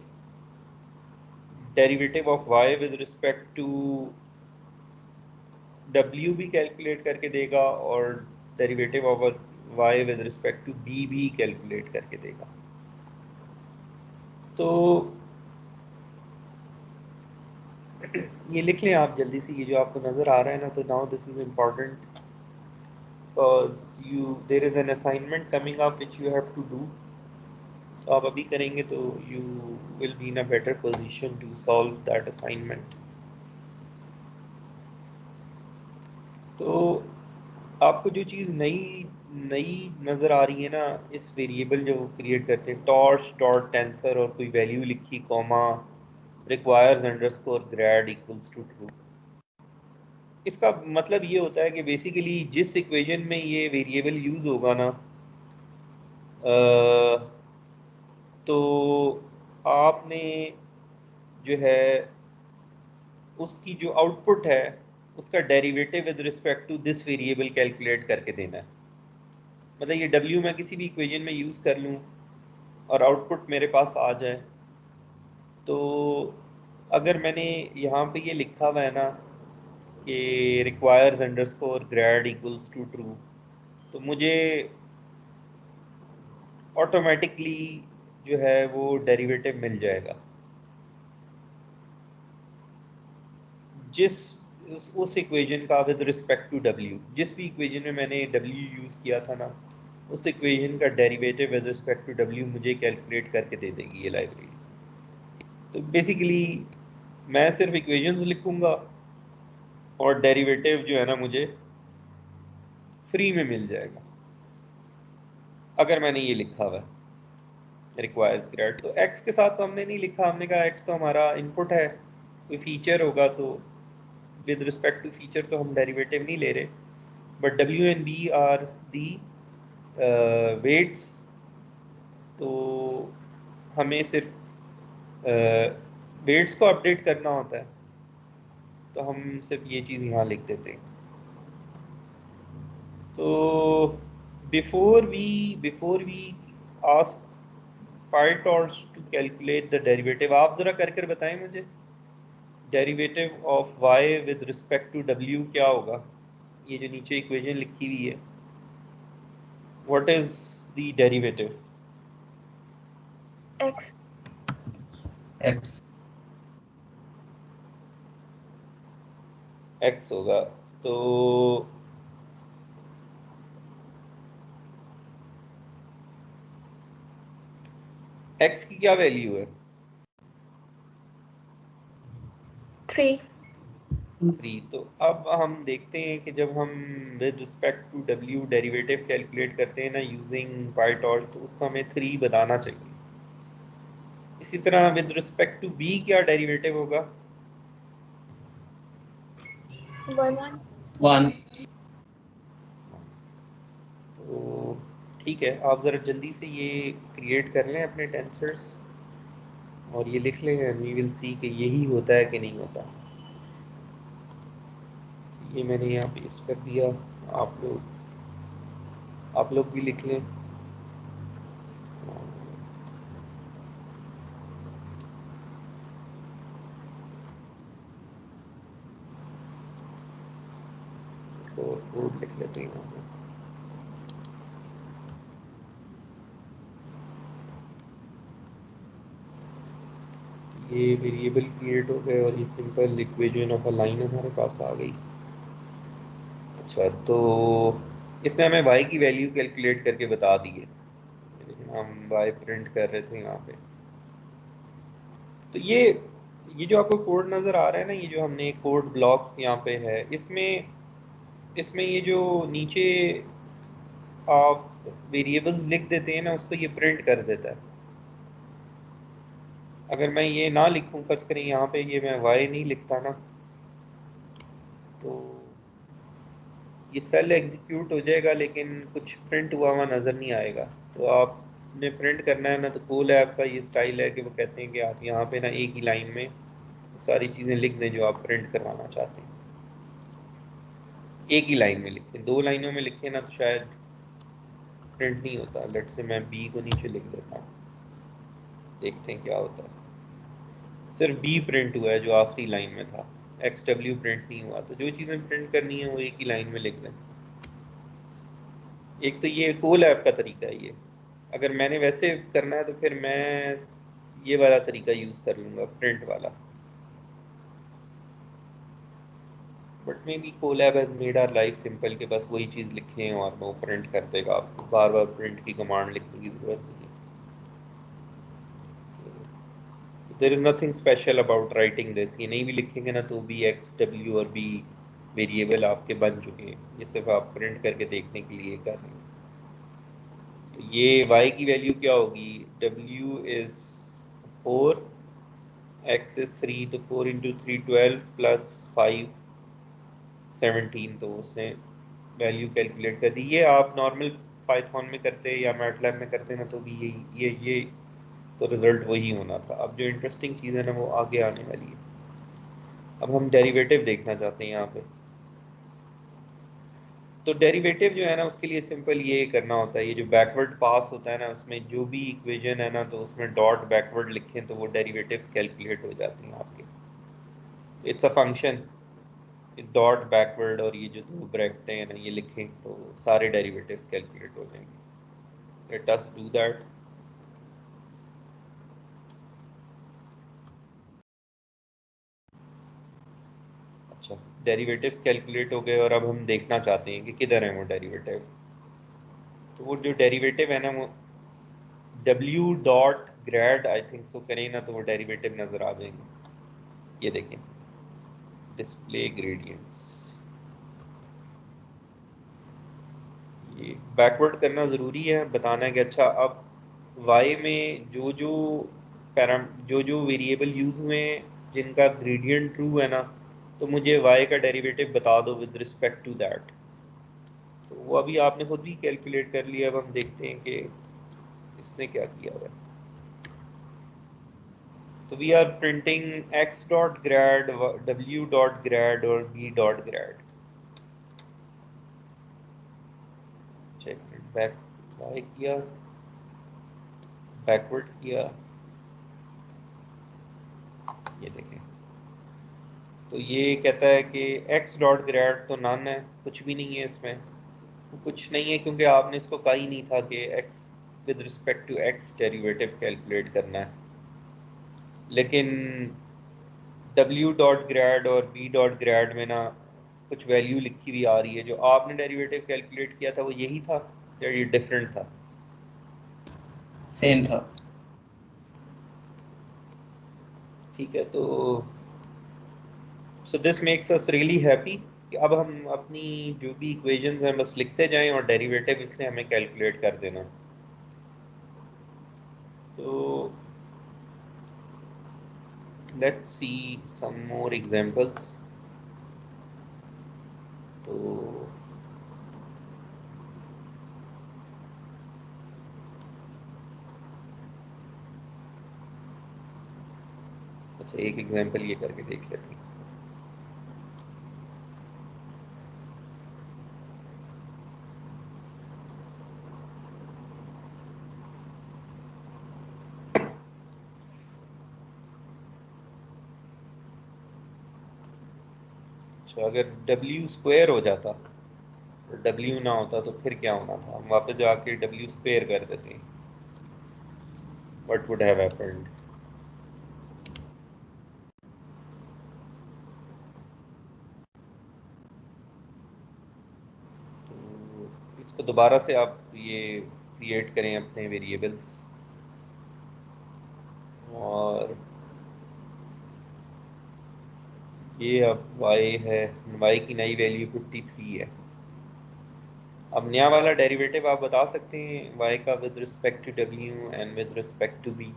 derivative of y with respect to w भी कैलकुलेट करके देगा और derivative of y with respect to b भी कैलकुलेट करके देगा। तो ये लिख लें आप जल्दी से, ये जो आपको नज़र आ रहा है ना। तो now this is important because there is an assignment coming up which you have to do। तो आप अभी करेंगे तो you will be in a better position to solve that assignment। तो आपको जो चीज़ नई नज़र आ रही है ना, इस वेरिएबल जो क्रिएट करते हैं टॉर्च डॉट टेंसर और कोई वैल्यू लिखी comma requires underscore grad equals to true. इसका मतलब ये होता है कि बेसिकली जिस इक्वेशन में ये वेरिएबल यूज़ होगा ना, तो आपने जो है उसकी जो आउटपुट है उसका derivative with respect to this variable calculate करके देना है। मतलब ये w मैं किसी भी इक्वेशन में यूज़ कर लूँ और आउटपुट मेरे पास आ जाए, तो अगर मैंने यहाँ पे ये लिखा हुआ है ना कि requires underscore grad equals to true, तो मुझे ऑटोमेटिकली जो है वो डेरिवेटिव मिल जाएगा जिस उस इक्वेशन का विद रिस्पेक्ट टू w। जिस भी इक्वेशन में मैंने w यूज़ किया था ना, उस इक्वेशन का derivative with respect to w मुझे कैलकुलेट करके दे देगी ये लाइब्रेरी। तो बेसिकली मैं सिर्फ इक्वेशंस लिखूंगा और डेरिवेटिव जो है ना मुझे फ्री में मिल जाएगा अगर मैंने ये लिखा हुआ है रिक्वायर्स ग्रेड। तो x के साथ तो हमने नहीं लिखा, हमने कहा x तो हमारा इनपुट है, कोई फीचर होगा तो विद रिस्पेक्ट टू फीचर तो हम डेरिवेटिव नहीं ले रहे, but w and b are the weights. तो हमें सिर्फ वेट्स को अपडेट करना होता है, तो हम सिर्फ ये चीज़ यहाँ लिख देते हैं। तो before we ask PyTorch to calculate the derivative, आप ज़रा कर बताएं मुझे derivative of y with respect to w क्या होगा। ये जो नीचे इक्वेशन लिखी हुई है, what is the derivative? x x होगा। तो x की क्या वैल्यू है? 3 3। तो अब हम देखते हैं कि जब हम with respect to w derivative calculate करते हैं ना यूजिंग PyTorch, तो उसको हमें 3 बताना चाहिए। इसी तरह विद रिस्पेक्ट टू b क्या डेरिवेटिव होगा? 1 तो ठीक है, आप ज़रा जल्दी से ये क्रिएट कर लें अपने टेंसर्स और ये लिख लें, एंड वी विल सी कि यही होता है कि नहीं होता। ये मैंने यहाँ पेस्ट कर दिया, आप लोग भी लिख लें। और कोड लिख लेते हैं यहाँ पे। ये वेरिएबल क्रिएट हो गए और ये simple equation of a line हमारे पास आ गई। अच्छा, तो इसने हमें y की वैल्यू कैलकुलेट करके बता दी है। हम y प्रिंट कर रहे थे यहाँ पे। तो ये जो आपको कोड नज़र आ रहा है ना, ये जो हमने कोड ब्लॉक यहाँ पे है, इसमें इसमें ये जो नीचे आप वेरिएबल्स लिख देते हैं ना, उसको ये प्रिंट कर देता है। अगर मैं ये ना लिखूं, फर्ज करें यहाँ पे ये मैं y नहीं लिखता ना, तो ये सेल एग्जीक्यूट हो जाएगा लेकिन कुछ प्रिंट हुआ हुआ नज़र नहीं आएगा। तो आपने प्रिंट करना है ना, तो कोल ऐप का ये स्टाइल है कि वो कहते हैं कि आप यहाँ पे ना एक ही लाइन में सारी चीज़ें लिख दें जो आप प्रिंट करवाना चाहते हैं। एक ही लाइन में लिखें, 2 लाइनों में लिखें ना तो शायद प्रिंट नहीं होता। लेट से मैं बी को नीचे लिख देता हूँ, देखते हैं क्या होता है। सिर्फ बी प्रिंट हुआ है जो आखिरी लाइन में था, एक्स डब्ल्यू प्रिंट नहीं हुआ। तो जो चीज़ें प्रिंट करनी है वो एक ही लाइन में लिख दें। एक तो ये कोल ऐप का तरीका है ये। अगर मैंने वैसे करना है तो फिर मैं ये वाला तरीका यूज़ कर लूँगा, प्रिंट वाला। But maybe Colab has made our life simple कि बस वही चीज़ लिखें और वो प्रिंट कर देगा। आपको बार बार प्रिंट की कमांड लिखने की ज़रूरत नहीं है। There is nothing special about writing this. ये नहीं भी लिखेंगे ना तो भी एक्स डब्ल्यू और बी वेरिएबल आपके बन चुके हैं। ये सिर्फ आप प्रिंट करके देखने के लिए कर रहे हैं। तो ये y की वैल्यू क्या होगी? w इज़ 4, x इज़ 3, तो 4 इंटू 3 12 प्लस 5 17। तो उसने वैल्यू कैलकुलेट कर दी। ये आप नॉर्मल पाइथन में करते या मैटलैब में करते ना तो भी ये तो रिजल्ट वही होना था। अब जो इंटरेस्टिंग चीज़ है ना वो आगे आने वाली है। अब हम डेरिवेटिव देखना चाहते हैं यहाँ पे। तो डेरिवेटिव जो है ना उसके लिए सिंपल ये करना होता है, ये जो बैकवर्ड पास होता है ना उसमें जो भी इक्वेशन है ना तो उसमें डॉट बैकवर्ड लिखें तो वो डेरिवेटिव्स कैलकुलेट हो जाते हैं आपके। It's a function dot backward, और ये जो 2 ब्रैकेटें हैं ना ये लिखें तो सारे डेरिवेटिव्स कैलकुलेट हो जाएंगे। Let us do that. अच्छा, डेरिवेटिव्स कैलकुलेट हो गए और अब हम देखना चाहते हैं कि किधर है वो डेरिवेटिव। तो वो जो डेरिवेटिव है ना वो w dot grade I think so करें ना तो वो डेरिवेटिव नज़र आ जाएंगे। ये देखें, डिस्प्ले ग्रेडियंट्स। ये बैकवर्ड करना ज़रूरी है, बताना है कि अच्छा अब y में जो वेरिएबल यूज़ हुए हैं जिनका ग्रेडियंट ट्रू है ना, तो मुझे y का डेरिवेटिव बता दो विद रिस्पेक्ट टू दैट। तो वो अभी आपने खुद भी कैलकुलेट कर लिया। अब हम देखते हैं कि इसने क्या किया हुआ है। तो we are printing x dot grad, w dot grad और b dot grad. Check back y किया, बैकवर्ड किया, ये देखें। तो ये कहता है कि x डॉट ग्रेड तो नन है, कुछ भी नहीं है इसमें। कुछ नहीं है क्योंकि आपने इसको कहा ही नहीं था कि x with respect to x derivative calculate करना है। लेकिन w डॉट ग्रेड और b डॉट ग्रेड में ना कुछ वैल्यू लिखी हुई आ रही है। जो आपने डेरिवेटिव कैलकुलेट किया था वो यही था या ये डिफरेंट था? सेम था। ठीक है, तो so this makes us really happy कि अब हम अपनी जो भी इक्वेशंस हैं बस लिखते जाएं और डेरिवेटिव इसने हमें कैलकुलेट कर देना। तो let's see some more examples. तो अच्छा, एक एग्जांपल ये करके देख लेते हैं। अच्छा, अगर w स्क्वायर हो जाता और w ना होता तो फिर क्या होना था? हम वापस जाके w स्क्वायर कर देते हैं। What would have happened? इसको दोबारा से आप ये क्रिएट करें अपने वेरिएबल्स, और ये अब y है, y की नई वैल्यू 53 है। अब नया वाला डेरिवेटिव आप बता सकते हैं y का with respect to w and with respect to b।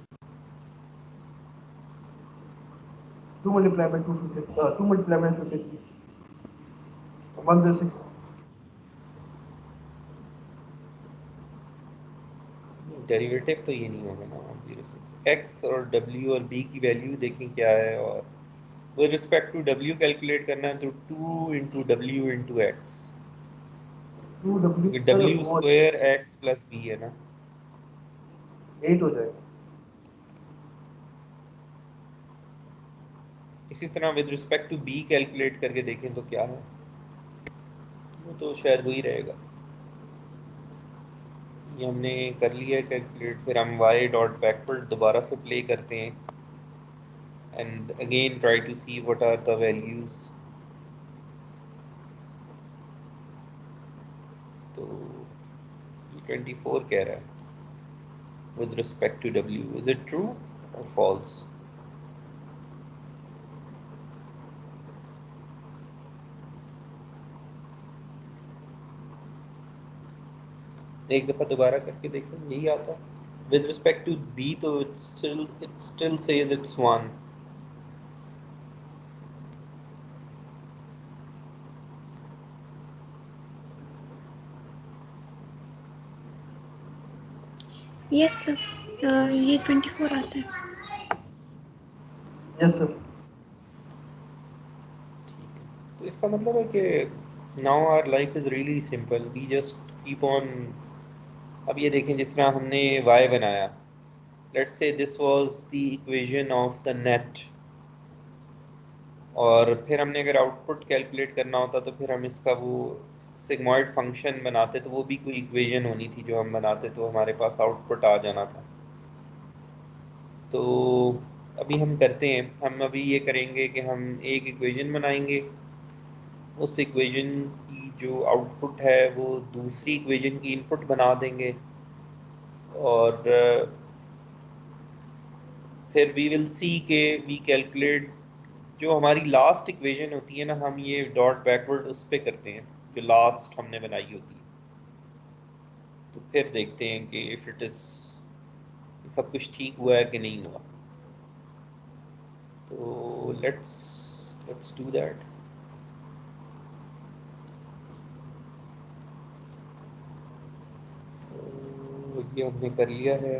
2 multiplied by 250, 2 multiplied by 53, 106. Derivative तो ये नहीं होगा ना 106। x और w और b की वैल्यू देखें क्या है, और with respect to w calculate करना है तो 2 into w into x, 2w क्योंकि सर w वो स्क्वायर x प्लस b है ना। 8 हो जाएगा। इसी तरह with respect to b calculate करके देखें तो क्या है, वो तो शायद वही रहेगा। ये हमने कर लिया कैलकुलेट, फिर हम y डॉट बैकवर्ड दोबारा से प्ले करते हैं and again try to see what are the values. तो 24 कह रहा है with respect to w, is it true or false? एक दफा दोबारा करके देखें, यही आता है with respect to b, तो it still says it's 1। Yes sir, ये 24 आता है। Yes sir. तो इसका मतलब है कि now our life is really simple, we just keep on। अब ये देखें जिस तरह हमने y बनाया, let's say this was the equation of the net, और फिर हमने अगर आउटपुट कैलकुलेट करना होता तो फिर हम इसका वो सिग्मॉइड फंक्शन बनाते, तो वो भी कोई इक्वेशन होनी थी जो हम बनाते तो हमारे पास आउटपुट आ जाना था। तो अभी हम करते हैं, हम अभी ये करेंगे कि हम एक इक्वेशन बनाएंगे, उस इक्वेशन की जो आउटपुट है वो दूसरी इक्वेशन की इनपुट बना देंगे, और फिर वी विल सी के वी कैलकुलेट जो हमारी लास्ट इक्वेशन होती है ना, हम ये डॉट बैकवर्ड उस पर करते हैं जो लास्ट हमने बनाई होती है। तो फिर देखते हैं कि इफ इट इज सब कुछ ठीक हुआ है कि नहीं हुआ। तो लेट्स डू दैट। तो ये हमने कर लिया है।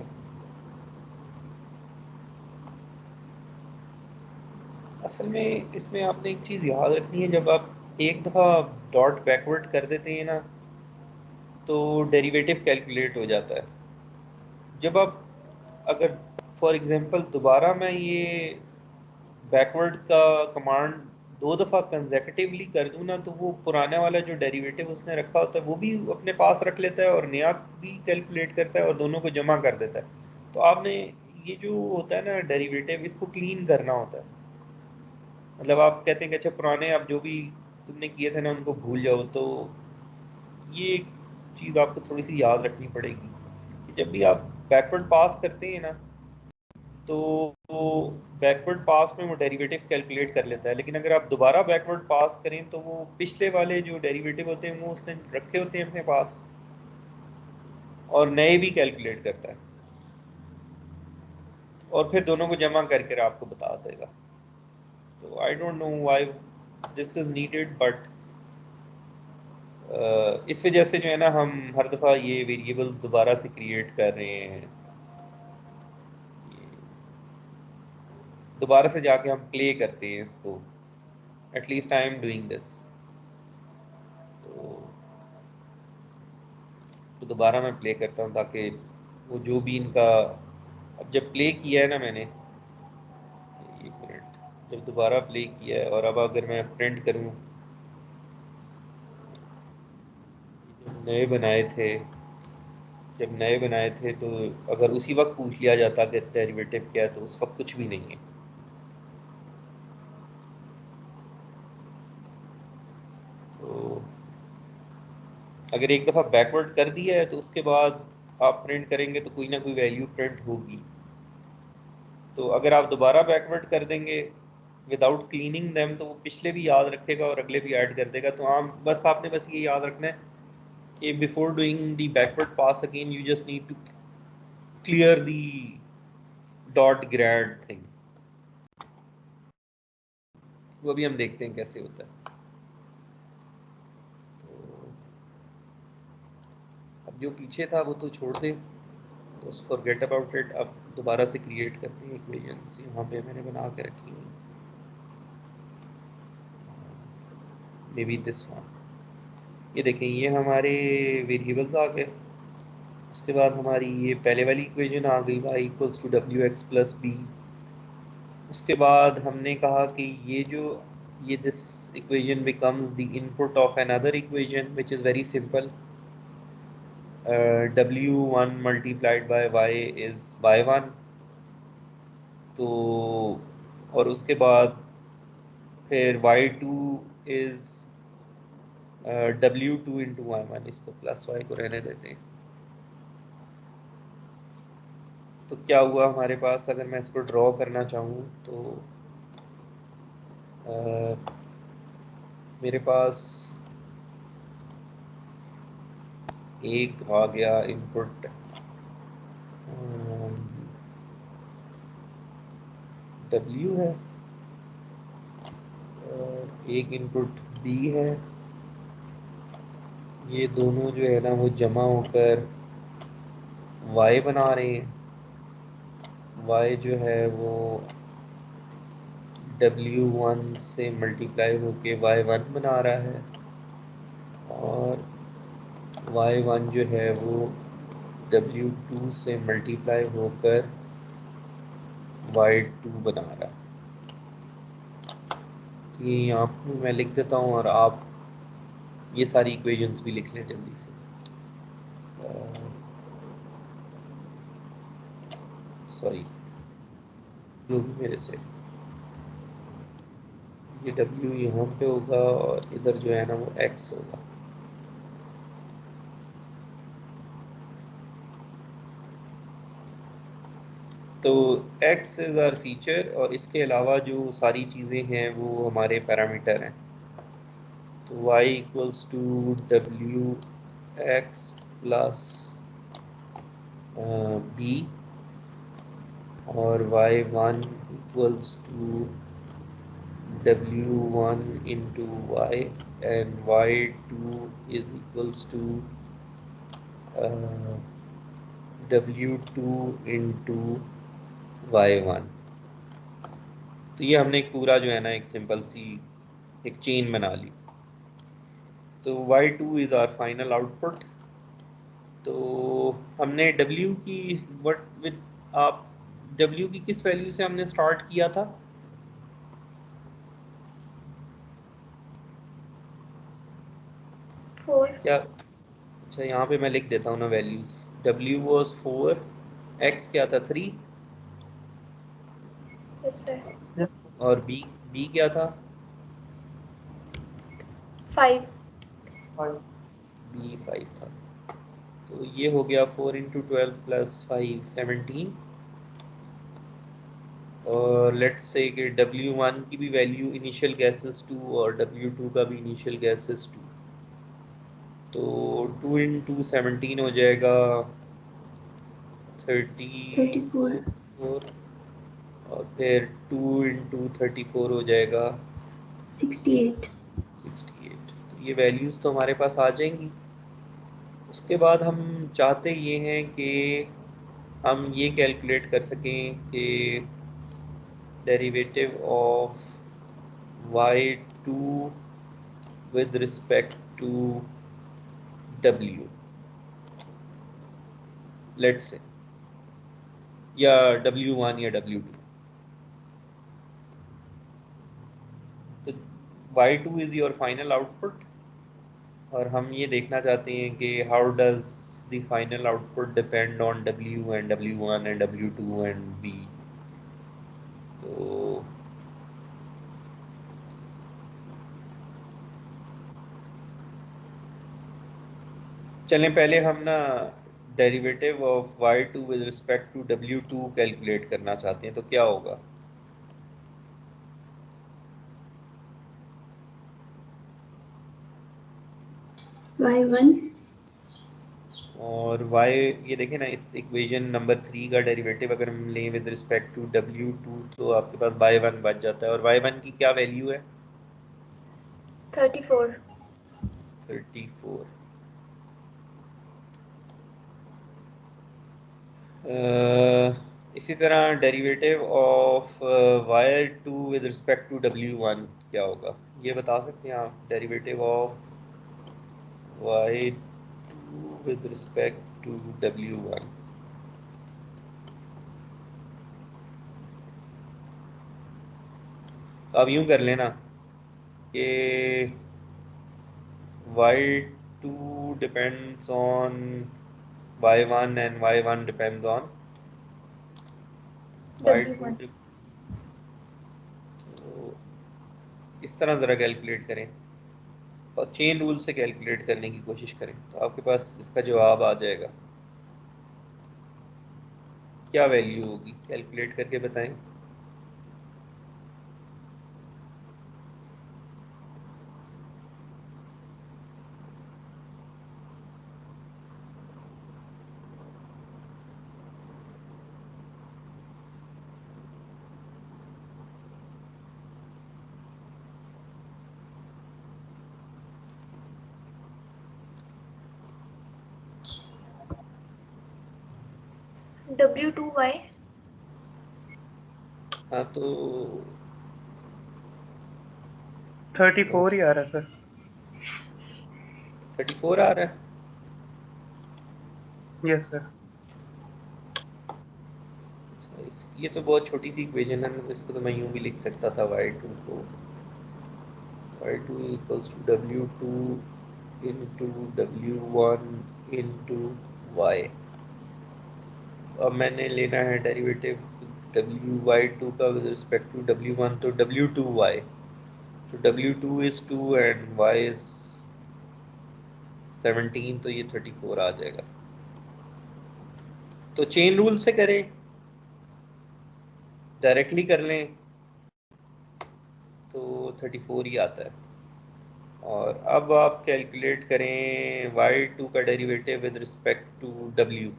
असल में इसमें आपने एक चीज़ याद रखनी है, जब आप एक दफ़ा डॉट बैकवर्ड कर देते हैं ना तो डेरिवेटिव कैलकुलेट हो जाता है। जब आप अगर फॉर एग्जांपल दोबारा मैं ये बैकवर्ड का कमांड 2 दफ़ा कंसेक्यूटिवली कर दूँ ना, तो वो पुराने वाला जो डेरिवेटिव उसने रखा होता है वो भी अपने पास रख लेता है और नया भी कैलकुलेट करता है और दोनों को जमा कर देता है। तो आपने ये जो होता है ना डेरिवेटिव, इसको क्लीन करना होता है। मतलब आप कहते हैं कि अच्छा पुराने आप जो भी तुमने किए थे ना उनको भूल जाओ। तो ये चीज़ आपको थोड़ी सी याद रखनी पड़ेगी कि जब भी आप बैकवर्ड पास करते हैं ना तो बैकवर्ड पास में वो डेरिवेटिव्स कैलकुलेट कर लेता है, लेकिन अगर आप दोबारा बैकवर्ड पास करें तो वो पिछले वाले जो डेरिवेटिव होते हैं वो उसने रखे होते हैं अपने पास और नए भी कैलकुलेट करता है और फिर दोनों को जमा करके आपको बता देगा। तो I don't know why this is needed, but इस वजह से जो है ना हम हर दफ़ा ये वेरिएबल्स दोबारा से क्रिएट कर रहे हैं। दोबारा से जाके हम प्ले करते हैं इसको, at least I am doing this. तो दोबारा मैं प्ले करता हूँ ताकि वो जो भी इनका, अब जब प्ले किया है ना मैंने, एक मिनट, जब दोबारा प्ले किया है और अब अगर मैं प्रिंट करूँ, जब नए बनाए थे तो अगर उसी वक्त पूछ लिया जाता कि डेरिवेटिव क्या है तो उस वक्त कुछ भी नहीं है। तो अगर एक दफ़ा बैकवर्ड कर दिया है तो उसके बाद आप प्रिंट करेंगे तो कोई ना कोई वैल्यू प्रिंट होगी। तो अगर आप दोबारा बैकवर्ड कर देंगे विदाउट क्लीनिंग देम तो वो पिछले भी याद रखेगा और अगले भी ऐड कर देगा। तो आपने बस ये याद रखना है कि before doing the backward pass again you just need to clear the dot grad thing. वो भी हम देखते हैं कैसे होता है। तो अब जो पीछे था वो तो छोड़ दे, बस फॉरगेट अबाउट इट। अब दोबारा से क्रिएट करते हैं इक्वेशंस। यहाँ पे मैंने बना के रखी हुई, मे बी दिस वन। ये देखें, ये हमारे वेरिएबल्स आ गए। उसके बाद हमारी ये पहले वाली इक्वेशन आ गई, y इक्वल्स टू डब्ल्यू एक्स प्लस बी। उसके बाद हमने कहा कि ये this equation becomes the input of another equation which is very simple. w1 multiplied by y is y1। तो और उसके बाद फिर y2 is w2 into y1। इसको प्लस y को रहने देते हैं। तो क्या हुआ हमारे पास, अगर मैं इसको ड्रॉ करना चाहूँ तो मेरे पास एक आ गया इनपुट W है और एक इनपुट B है। ये दोनों जो है ना वो जमा होकर Y बना रहे हैं। Y जो है वो W1 से मल्टीप्लाई होके Y1 बना रहा है और Y1 जो है वो W2 से मल्टीप्लाई होकर Y2 बना रहा है। तो ये यहाँ पर मैं लिख देता हूँ और आप ये सारी इक्वेशंस भी लिख लें जल्दी से। सॉरी, जो भी मेरे से ये W यहाँ पे होगा और इधर जो है ना वो X होगा। तो X इज़ आवर फीचर और इसके अलावा जो सारी चीज़ें हैं वो हमारे पैरामीटर हैं। तो y इक्वल्स टू डब्ल्यू एक्स प्लस बी और y1 equals to w1 into y and y2 is equals to w2 into y1। तो ये हमने एक पूरा जो है ना एक सिंपल सी एक चेन बना ली। तो y2 is our final output। तो हमने w की आप w की किस वैल्यू से हमने स्टार्ट किया था? क्या? अच्छा, यहाँ पे मैं लिख देता हूँ ना वैल्यूज। w was 4, x क्या था 3 Yes. और b क्या था 5। b 5 था। तो ये हो गया 4 इंटू 12 प्लस 5 17। और लेट्स से कि w1 की भी वैल्यू इनिशियल गैसेस 2 और w2 का भी इनिशियल गैसेस 2। तो 2 इंटू 17 हो जाएगा 34 और फिर 2 इंटू 34 हो जाएगा 68। तो ये वैल्यूज़ तो हमारे पास आ जाएंगी। उसके बाद हम चाहते ये हैं कि हम ये कैलकुलेट कर सकें कि derivative of y2 with respect to w, let's say, या w1 या w2। तो y2 is your final output और हम ये देखना चाहते हैं कि how does the final output depend on w and w1 and w2 and b। तो चलें पहले हम ना derivative of y2 with respect to w2 calculate करना चाहते हैं, तो क्या होगा? y1 और y, ये देखें ना, इस इक्वेशन नंबर 3 का डेरिवेटिव अगर हम लें विद रिस्पेक्ट टू w2 तो आपके पास y1 बच जाता है। और y1 की क्या वैल्यू है? 34। 34। इसी तरह derivative of y2 with respect to w1 क्या होगा? ये बता सकते हैं आप? Derivative of y2 with respect to w1। तो अब यूं कर लेना कि y2 depends on y1 and y1 depends on y2। W1। तो इस तरह ज़रा कैलकुलेट करें और चेन रूल से कैलकुलेट करने की कोशिश करें तो आपके पास इसका जवाब आ जाएगा। क्या वैल्यू होगी कैलकुलेट करके बताएं। W2Y। हाँ तो 34 ही आ रहा है सर। 34 आ रहा है। Yes sir. ये तो बहुत छोटी सी इक्वेशन है ना, तो इसको तो मैं यूं भी लिख सकता था y2 को y2 equals to w2 into w1 into y। अब मैंने लेना है डेरिवेटिव wy2 का विद रिस्पेक्ट टू w1, तो w2y, तो w2 is 2 and y is 17, तो ये 34 आ जाएगा। तो चेन रूल से करें, डायरेक्टली कर लें तो 34 ही आता है। और अब आप कैलकुलेट करें y2 का derivative with respect to w।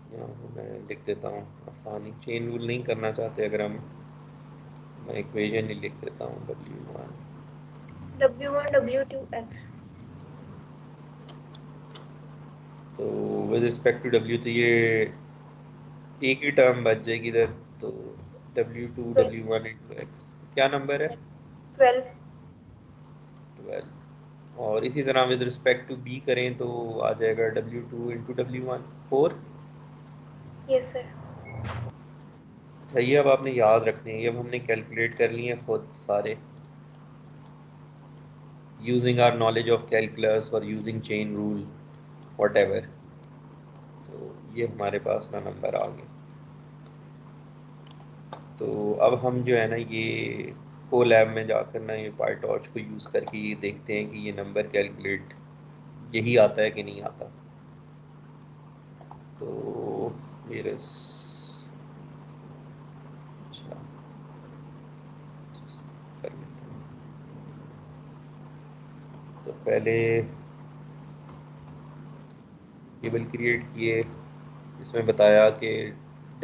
यहाँ पे मैं लिख देता हूँ आसानी, चेन रूल नहीं करना चाहते अगर हम, मैं इक्वेशन ही लिख देता हूँ w1। W1 W2X। तो विद रिस्पेक्ट टू w तो ये एक ही टर्म बच जाएगी इधर, तो w2 w1 इंटू x क्या नंबर है? 12। 12। और इसी तरह विद रिस्पेक्ट टू b करें तो आ जाएगा w2 into w1 4। Yes sir. अच्छा ये अब आपने याद रखने हैं, ये अब हमने कैलकुलेट कर लिए हैं खुद सारे using our knowledge of calculus और यूजिंग चेन रूल व्हाटएवर। तो ये हमारे पास ना नंबर आ गए। तो अब हम जो है ना ये को लैब में जाकर ना ये पाईटॉर्च को यूज़ करके ये देखते हैं कि ये नंबर कैलकुलेट यही आता है कि नहीं आता। तो मेरे अच्छा कर लेते हैं। तो पहले टेबल क्रिएट किए, इसमें बताया कि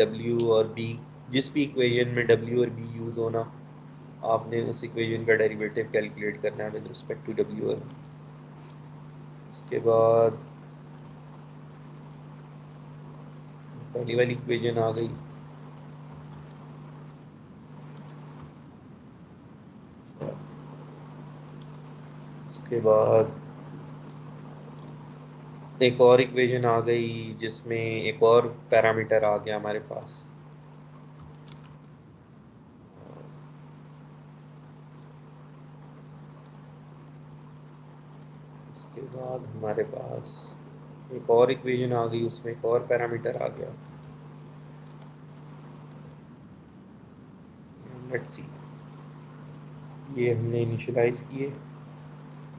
W और B, जिस भी इक्वेशन में W और B यूज़ होना, आपने उस इक्वेशन का डेरिवेटिव कैलकुलेट करना है विद रिस्पेक्ट टू W और B। उसके बाद पहली वाली इक्वेशन आ गई, उसके उसके बाद एक और इक्वेशन आ गई जिसमें एक और पैरामीटर आ गया हमारे पास। उसके बाद हमारे पास एक और इक्वेशन आ गई, उसमें एक और पैरामीटर आ गया। लेट्स सी, ये हमने इनिशियलाइज किए,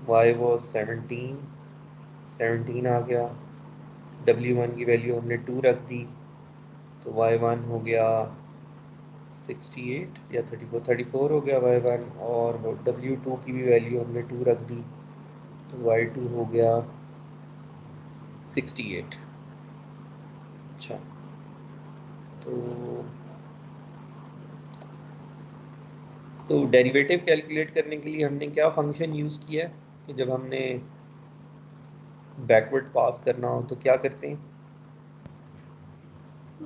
y वॉज 17 आ गया, w1 की वैल्यू हमने 2 रख दी, तो y1 हो गया 68 या 34 हो गया y1, और w2 की भी वैल्यू हमने 2 रख दी, तो y2 हो गया 68। अच्छा, तो डेरिवेटिव कैलकुलेट करने के लिए हमने क्या फंक्शन यूज़ किया है कि जब हमने बैकवर्ड पास करना हो तो क्या करते हैं?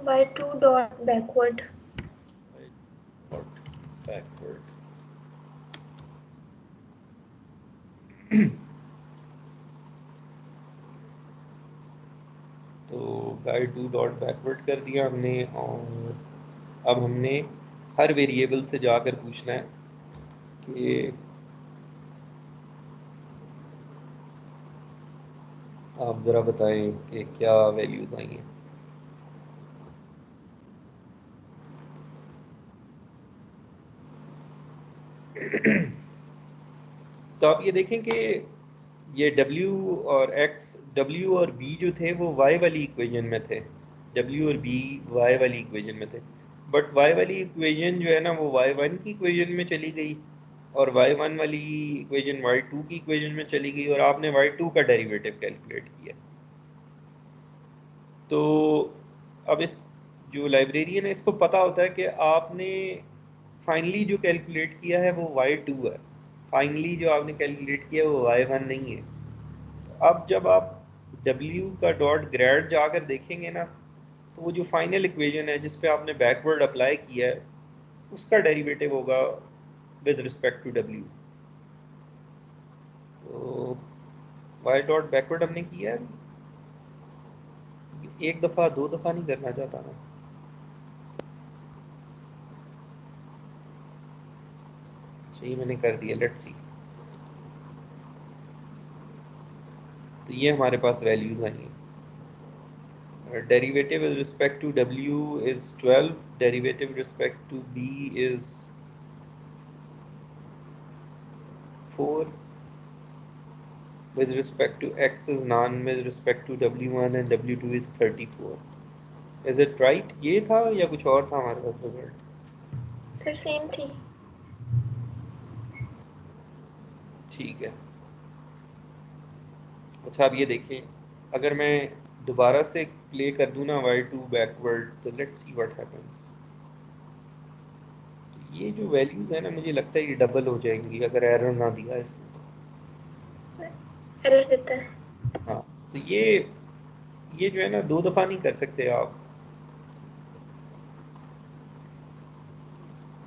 by 2 dot backward. बैकवर्ड तो बाय 2 डॉट बैकवर्ड कर दिया हमने, और अब हमने हर वेरिएबल से जाकर पूछना है कि आप ज़रा बताएं कि क्या वैल्यूज़ आई हैं। तो आप ये देखें कि ये w और b जो थे वो y वाली इक्वेशन में थे, w और b y वाली इक्वेशन में थे, बट y वाली इक्वेशन जो है ना वो y1 की इक्वेशन में चली गई, और y1 वाली इक्वेशन y2 की इक्वेशन में चली गई, और आपने y2 का डेरिवेटिव कैलकुलेट किया। तो अब इस जो लाइब्रेरियन है इसको पता होता है कि आपने फाइनली जो कैलकुलेट किया है वो y2 है, फाइनली जो आपने कैलकुलेट किया है वो y1 नहीं है। अब जब आप W का डॉट ग्रेड जाकर देखेंगे ना, तो वो जो फाइनल इक्वेशन है जिस पे आपने बैकवर्ड अप्लाई किया है उसका डेरिवेटिव होगा विद रिस्पेक्ट टू W। तो y डॉट बैकवर्ड हमने किया है, एक दफ़ा दो दफ़ा नहीं करना चाहता मैं। सही मैंने कर दिया, लेट्स सी। तो ये हमारे पास वैल्यूज़ आई हैं। Derivative with respect to W is 12, derivative with respect to B is 4, with respect to X is none, with respect to W1 and W2 is 34. Is it right? ये था या कुछ और था हमारे पास रिजल्ट? Sir, same thing. ठीक है। अच्छा, अब ये देखें, अगर मैं दोबारा से प्ले कर दूँ ना y2 बैकवर्ड, तो लेट्स सी व्हाट हैपेंस। ये जो वैल्यूज़ है ना, मुझे लगता है ये डबल हो जाएंगी अगर एरर ना दिया इसने। Sir, error देता है. हाँ, तो ये जो है ना दो दफ़ा नहीं कर सकते आप,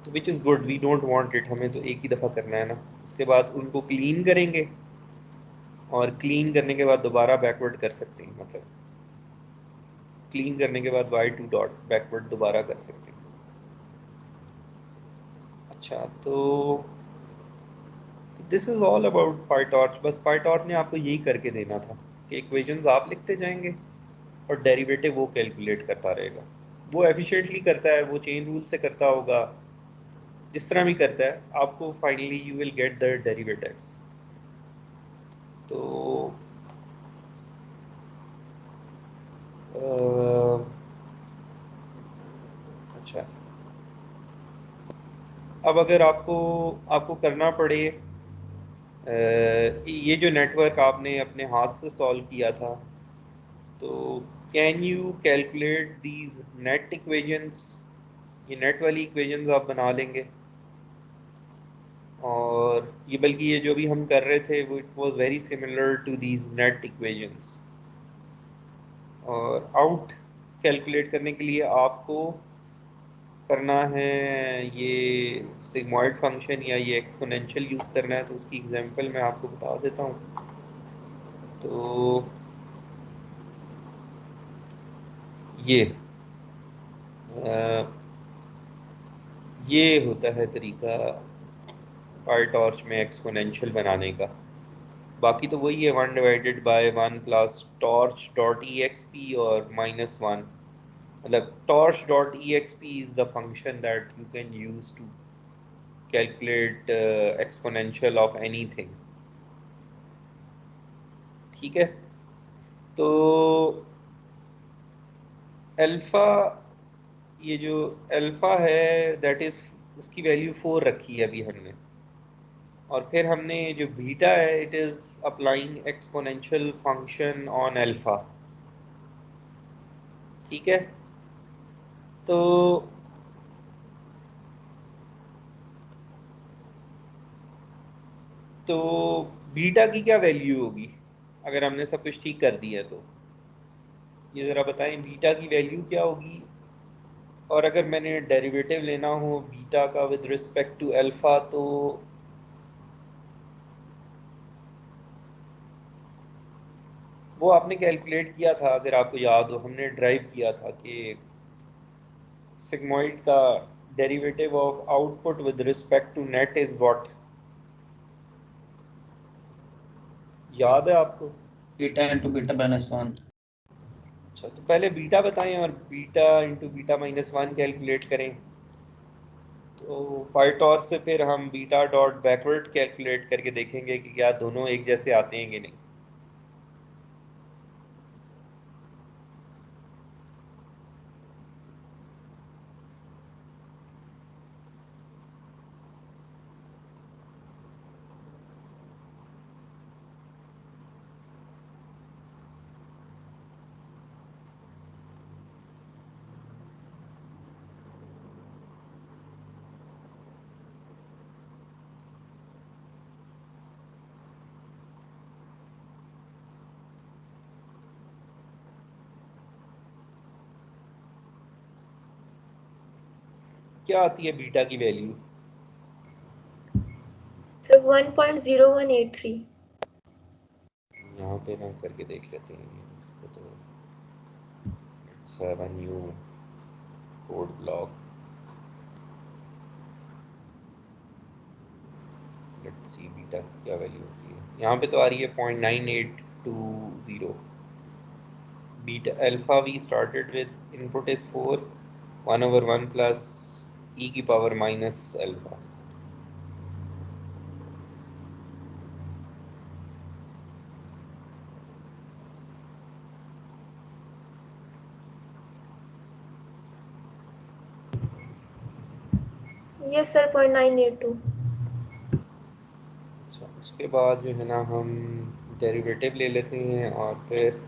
तो which is good, we don't want it, हमें तो एक ही दफ़ा करना है ना। उसके बाद उनको क्लीन करेंगे, और क्लीन करने के बाद दोबारा बैकवर्ड कर सकते हैं, मतलब क्लीन करने के बाद y2 डॉट बैकवर्ड दोबारा कर सकते हैं। अच्छा, तो this is all about PyTorch. बस पाईटॉर्च ने आपको यही करके देना था कि इक्वेशंस आप लिखते जाएंगे और डेरिवेटिव वो कैलकुलेट करता रहेगा। वो एफिशिएंटली करता है, वो चेन रूल से करता होगा, जिस तरह भी करता है, आपको finally you will get the derivatives. तो अच्छा, अब अगर आपको करना पड़े, ये जो नेटवर्क आपने अपने हाथ से सॉल्व किया था, तो can you calculate these net equations? ये नेट वाली इक्वेशंस आप बना लेंगे, और ये बल्कि ये जो भी हम कर रहे थे वो it was very similar to these net equations. और आउट कैलकुलेट करने के लिए आपको करना है ये सिग्मॉइड फंक्शन या ये एक्सपोनेंशियल यूज़ करना है तो उसकी एग्जांपल मैं आपको बता देता हूँ। तो अ, ये होता है तरीका पाई टॉर्च में एक्सपोनेंशियल बनाने का। बाकी तो वही है 1/1 plus torch dot E x P और -1, मतलब torch dot exp is the function that you can use to calculate exponential of anything। ठीक है, तो अल्फा, ये जो अल्फा है दैट इज उसकी वैल्यू 4 रखी है अभी हमने, और फिर हमने जो बीटा है it is applying exponential function on alpha. ठीक है, तो तो बीटा की क्या वैल्यू होगी अगर हमने सब कुछ ठीक कर दिया तो ये ज़रा बताएं बीटा की वैल्यू क्या होगी। और अगर मैंने डेरिवेटिव लेना हो बीटा का विद रिस्पेक्ट टू अल्फ़ा तो वो आपने कैलकुलेट किया था, अगर आपको याद हो हमने ड्राइव किया था कि सिग्मॉइड का derivative of output with respect to net is what, याद है आपको? Beta into beta -1। अच्छा, तो पहले बीटा बताएं और बीटा इंटू बीटा -1 कैलकुलेट करें। तो पाइटॉर से फिर हम बीटा डॉट बैकवर्ड कैलकुलेट करके देखेंगे कि क्या दोनों एक जैसे आते हैं कि नहीं। क्या आती है बीटा की वैल्यू? सर 1.0183। यहाँ पे ना करके देख लेते हैं इसको, तो 7 new code block, let's see beta की क्या वैल्यू होती है। यहाँ पे तो आ रही है 0.9820। Beta alpha we started with input is 4, 1/1 plus e की power minus alpha. Yes sir 0.982। अच्छा, उसके बाद जो है ना हम डेरिवेटिव ले लेते हैं और फिर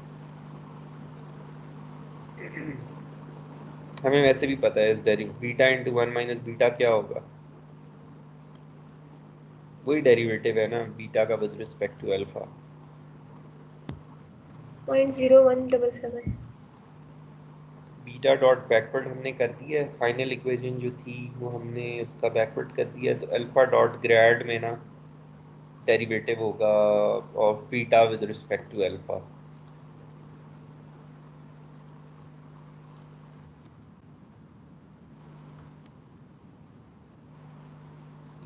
हमें वैसे भी पता है इस बीटा इंटू 1 माइनस बीटा क्या होगा, वही डेरिवेटिव है ना बीटा का with respect to alpha. 0.0177। Beta dot backward हमने कर दिया है, फाइनल इक्वेशन जो थी वो हमने इसका बैकवर्ड कर दिया, तो अल्फा डॉट ग्रेड में ना डेरिवेटिव होगा of beta with respect to alpha.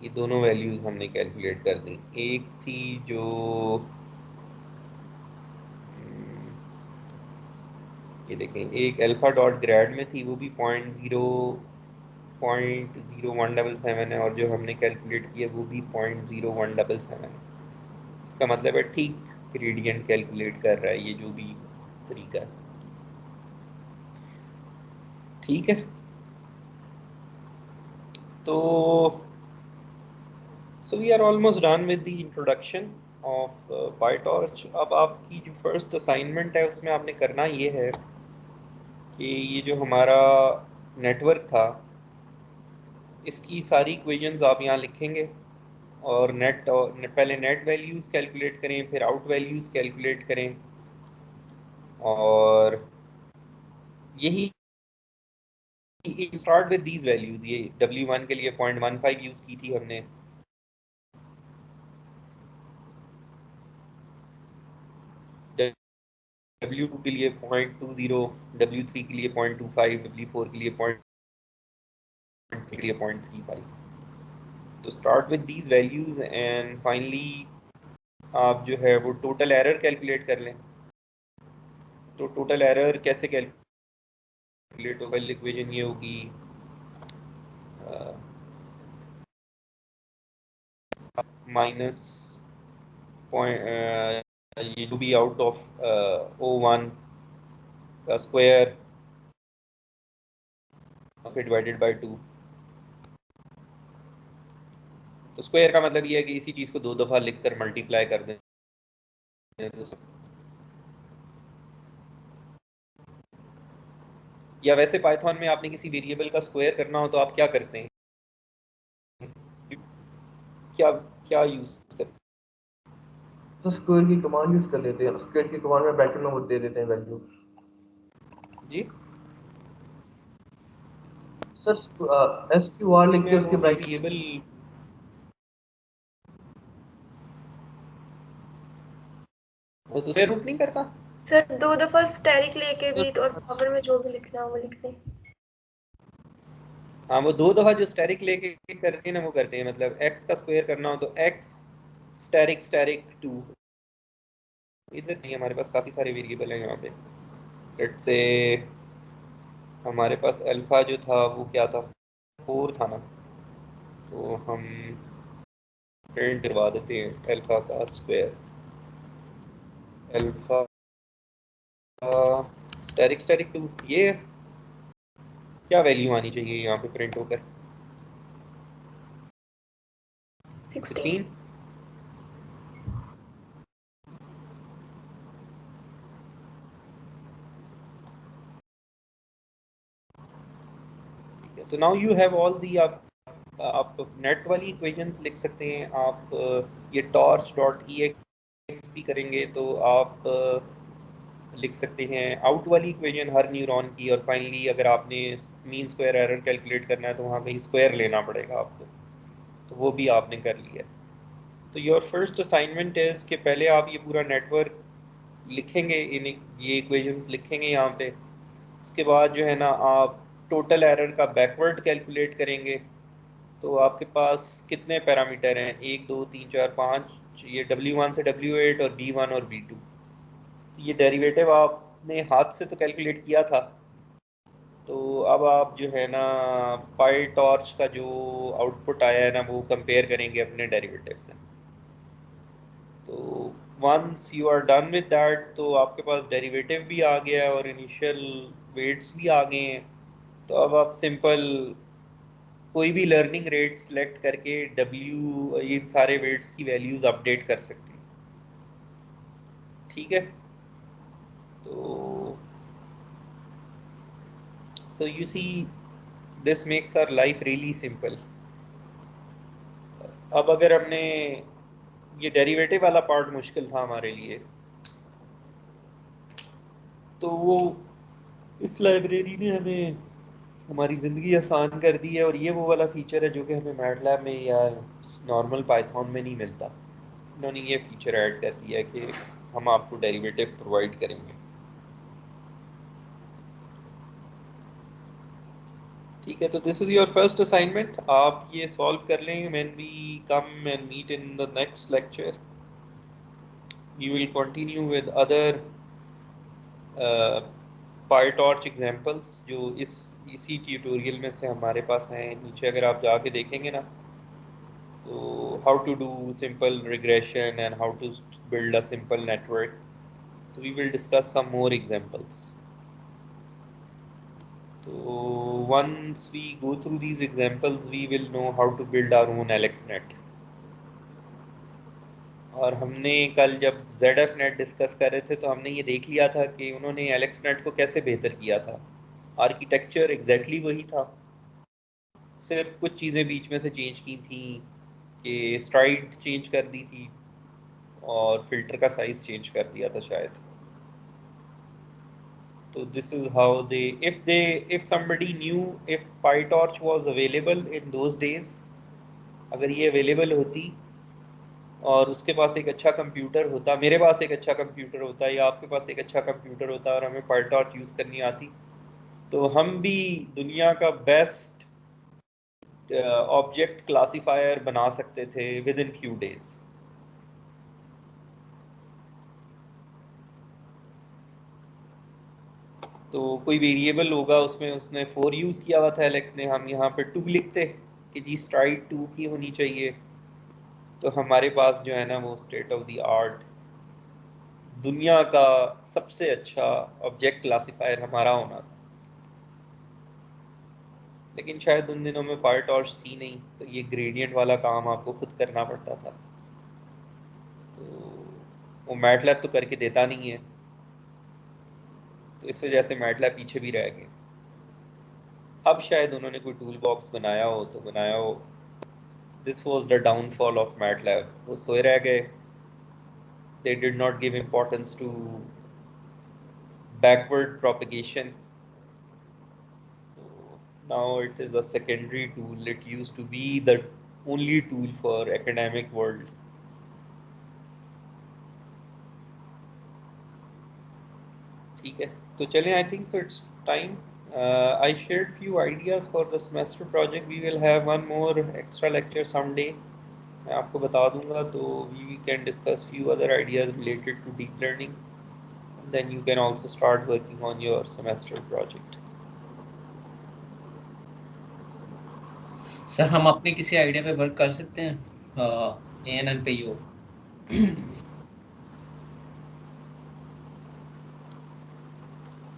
ये दोनों वैल्यूज हमने कैलकुलेट कर दी। एक थी जो ये देखें, एक अल्फा डॉट ग्रेड में थी वो भी 0.0177 है, और जो हमने कैलकुलेट किया वो भी 0.0177 है। इसका मतलब है ठीक ग्रेडियंट कैलकुलेट कर रहा है ये जो भी तरीका है। ठीक है, तो so we are almost done with the introduction of PyTorch. अब आपकी जो फर्स्ट असाइनमेंट है उसमें आपने करना ये है कि ये जो हमारा नेटवर्क था इसकी सारी इक्वेशंस आप यहाँ लिखेंगे और पहले नेट वैल्यूज़ कैलकुलेट करें, फिर आउट वैल्यूज़ कैलकुलेट करें, और यही स्टार्ट विद दीज वैल्यूज। ये W1 के लिए 0.15 यूज की थी हमने, W2 के लिए 0.20, W3 के लिए 0.25, W4 के लिए 0.35। तो start with these values and finally आप जो है वो टोटल एरर कैलकुलेट कर लें। तो टोटल एरर कैसे कैलकुलेट होगा? इक्वेशन ये होगी माइनस पॉइंट ये जो भी आउट ऑफ O1 का स्क्वायर डिवाइडेड बाय 2। तो स्क्वायर का मतलब ये है कि इसी चीज को 2 दफा लिखकर मल्टीप्लाई कर दें। या वैसे पाइथन में आपने किसी वेरिएबल का स्क्वायर करना हो तो आप क्या करते हैं? क्या क्या यूज करते हैं? तो स्क्वायर की कमांड यूज कर लेते हैं, स्क्वायर की कमांड में ब्रैकेट में वो दे देते हैं वैल्यू। जी सर SQR लिख के उसके ब्रैकेट वेरिएबल वो तो स्क्वायर रूट नहीं करता। सर 2 दफा स्टेरिक लेके भी तो, और पावर में जो भी लिखना है वो लिख दें। हाँ, वो 2 दफा जो स्टेरिक लेके करते हैं ना वो करते हैं। मतलब x का स्क्वायर करना हो तो x स्टेरिक 2। इधर नहीं, हमारे पास काफी सारे वेरिएबल हैं यहाँ पे। लेट्स से हमारे पास अल्फा जो था वो क्या था, 4 था ना, तो हम प्रिंट करवा देते हैं अल्फा का स्क्वायर। अल्फा स्टेरिक 2, ये क्या वैल्यू आनी चाहिए यहाँ पे प्रिंट होकर? 16। 16। तो now you have all the. आप नेट वाली इक्वेशंस लिख सकते हैं। आप ये टॉर्च डॉट EX भी करेंगे तो आप लिख सकते हैं आउट वाली इक्वेशन हर न्यूरॉन की। और फाइनली अगर आपने मीन स्क्वायर एरर कैलकुलेट करना है तो वहाँ कहीं स्क्वायर लेना पड़ेगा आपको, तो वो भी आपने कर लिया। तो योर फर्स्ट असाइनमेंट है कि पहले आप ये पूरा नेटवर्क लिखेंगे, ये इक्वेशंस लिखेंगे यहाँ पे। उसके बाद जो है ना आप टोटल एरर का बैकवर्ड कैलकुलेट करेंगे। तो आपके पास कितने पैरामीटर हैं? 1 2 3 4 5। ये W1 से W8 और B1 और B2। तो ये डेरिवेटिव आपने हाथ से तो कैलकुलेट किया था। तो अब आप जो है ना पाई टॉर्च का जो आउटपुट आया है ना वो कंपेयर करेंगे अपने डेरिवेटिव से। तो once you are done with that तो आपके पास डेरिवेटिव भी आ गया है और इनिशियल वेट्स भी आ गए हैं। तो अब आप सिंपल कोई भी लर्निंग रेट सेलेक्ट करके ये सारे वेट्स की वैल्यूज अपडेट कर सकते हैं। ठीक है, तो so you see this makes our life really simple. अब अगर हमने ये डेरिवेटिव वाला पार्ट मुश्किल था हमारे लिए, तो वो इस लाइब्रेरी ने हमें हमारी ज़िंदगी आसान कर दी है। और ये वो वाला फीचर है जो कि हमें मैटलैब में या नॉर्मल पाइथन में नहीं मिलता। इन्होंने ये फीचर ऐड कर दिया है कि हम आपको डेरिवेटिव प्रोवाइड करेंगे। ठीक है, तो this is your first assignment. आप ये सॉल्व कर लें। When we come and meet in the next lecture we will continue with other PyTorch examples जो इसी ट्यूटोरियल में से हमारे पास हैं। नीचे अगर आप जाके देखेंगे ना तो how to do simple regression and how to build a simple network. तो we will discuss some more examples. तो once we go through these examples we will know how to build our own AlexNet। और हमने कल जब ZFNet discuss कर रहे थे तो हमने ये देख लिया था कि उन्होंने AlexNet को कैसे बेहतर किया था। आर्किटेक्चर एग्जैक्टली वही था, सिर्फ कुछ चीज़ें बीच में से चेंज की थी कि स्ट्राइड चेंज कर दी थी और फिल्टर का साइज चेंज कर दिया था शायद। So this is how they, if somebody knew if PyTorch was available in those days, अगर ये available होती और उसके पास एक अच्छा कंप्यूटर होता, मेरे पास एक अच्छा कंप्यूटर होता या आपके पास एक अच्छा कंप्यूटर होता और हमें PyTorch यूज़ करनी आती, तो हम भी दुनिया का बेस्ट ऑब्जेक्ट क्लासिफायर बना सकते थे विद इन फ्यू डेज। तो कोई वेरिएबल होगा उसमें उसने 4 यूज़ किया हुआ था एलेक्स ने, हम यहाँ पे 2 लिखते कि जी स्ट्राइड 2 की होनी चाहिए, तो हमारे पास जो है ना वो स्टेट ऑफ द आर्ट दुनिया का सबसे अच्छा ऑब्जेक्ट क्लासिफायर हमारा होना था। लेकिन शायद उन दिनों में PyTorch थी नहीं, तो ये ग्रेडियंट वाला काम आपको खुद करना पड़ता था, तो वो मैटलैब तो करके देता नहीं है, तो इस वजह से मैटलैब पीछे भी रह गए। अब शायद उन्होंने कोई टूल बॉक्स बनाया हो तो बनाया हो। This was the downfall of MATLAB, वो सोए रह गए, they did not give importance to backward propagation. Now it is a secondary tool, it used to be the only tool for academic world. ठीक है, तो चलें, I think so it's time. I shared few ideas for the semester project. We will have one more extra lecture someday, मैं आपको बता दूंगा, तो we can discuss few other ideas related to deep learning. Then you can also start working on your semester project. Sir हम अपने किसी idea पे work कर सकते हैं ANN पे ही हो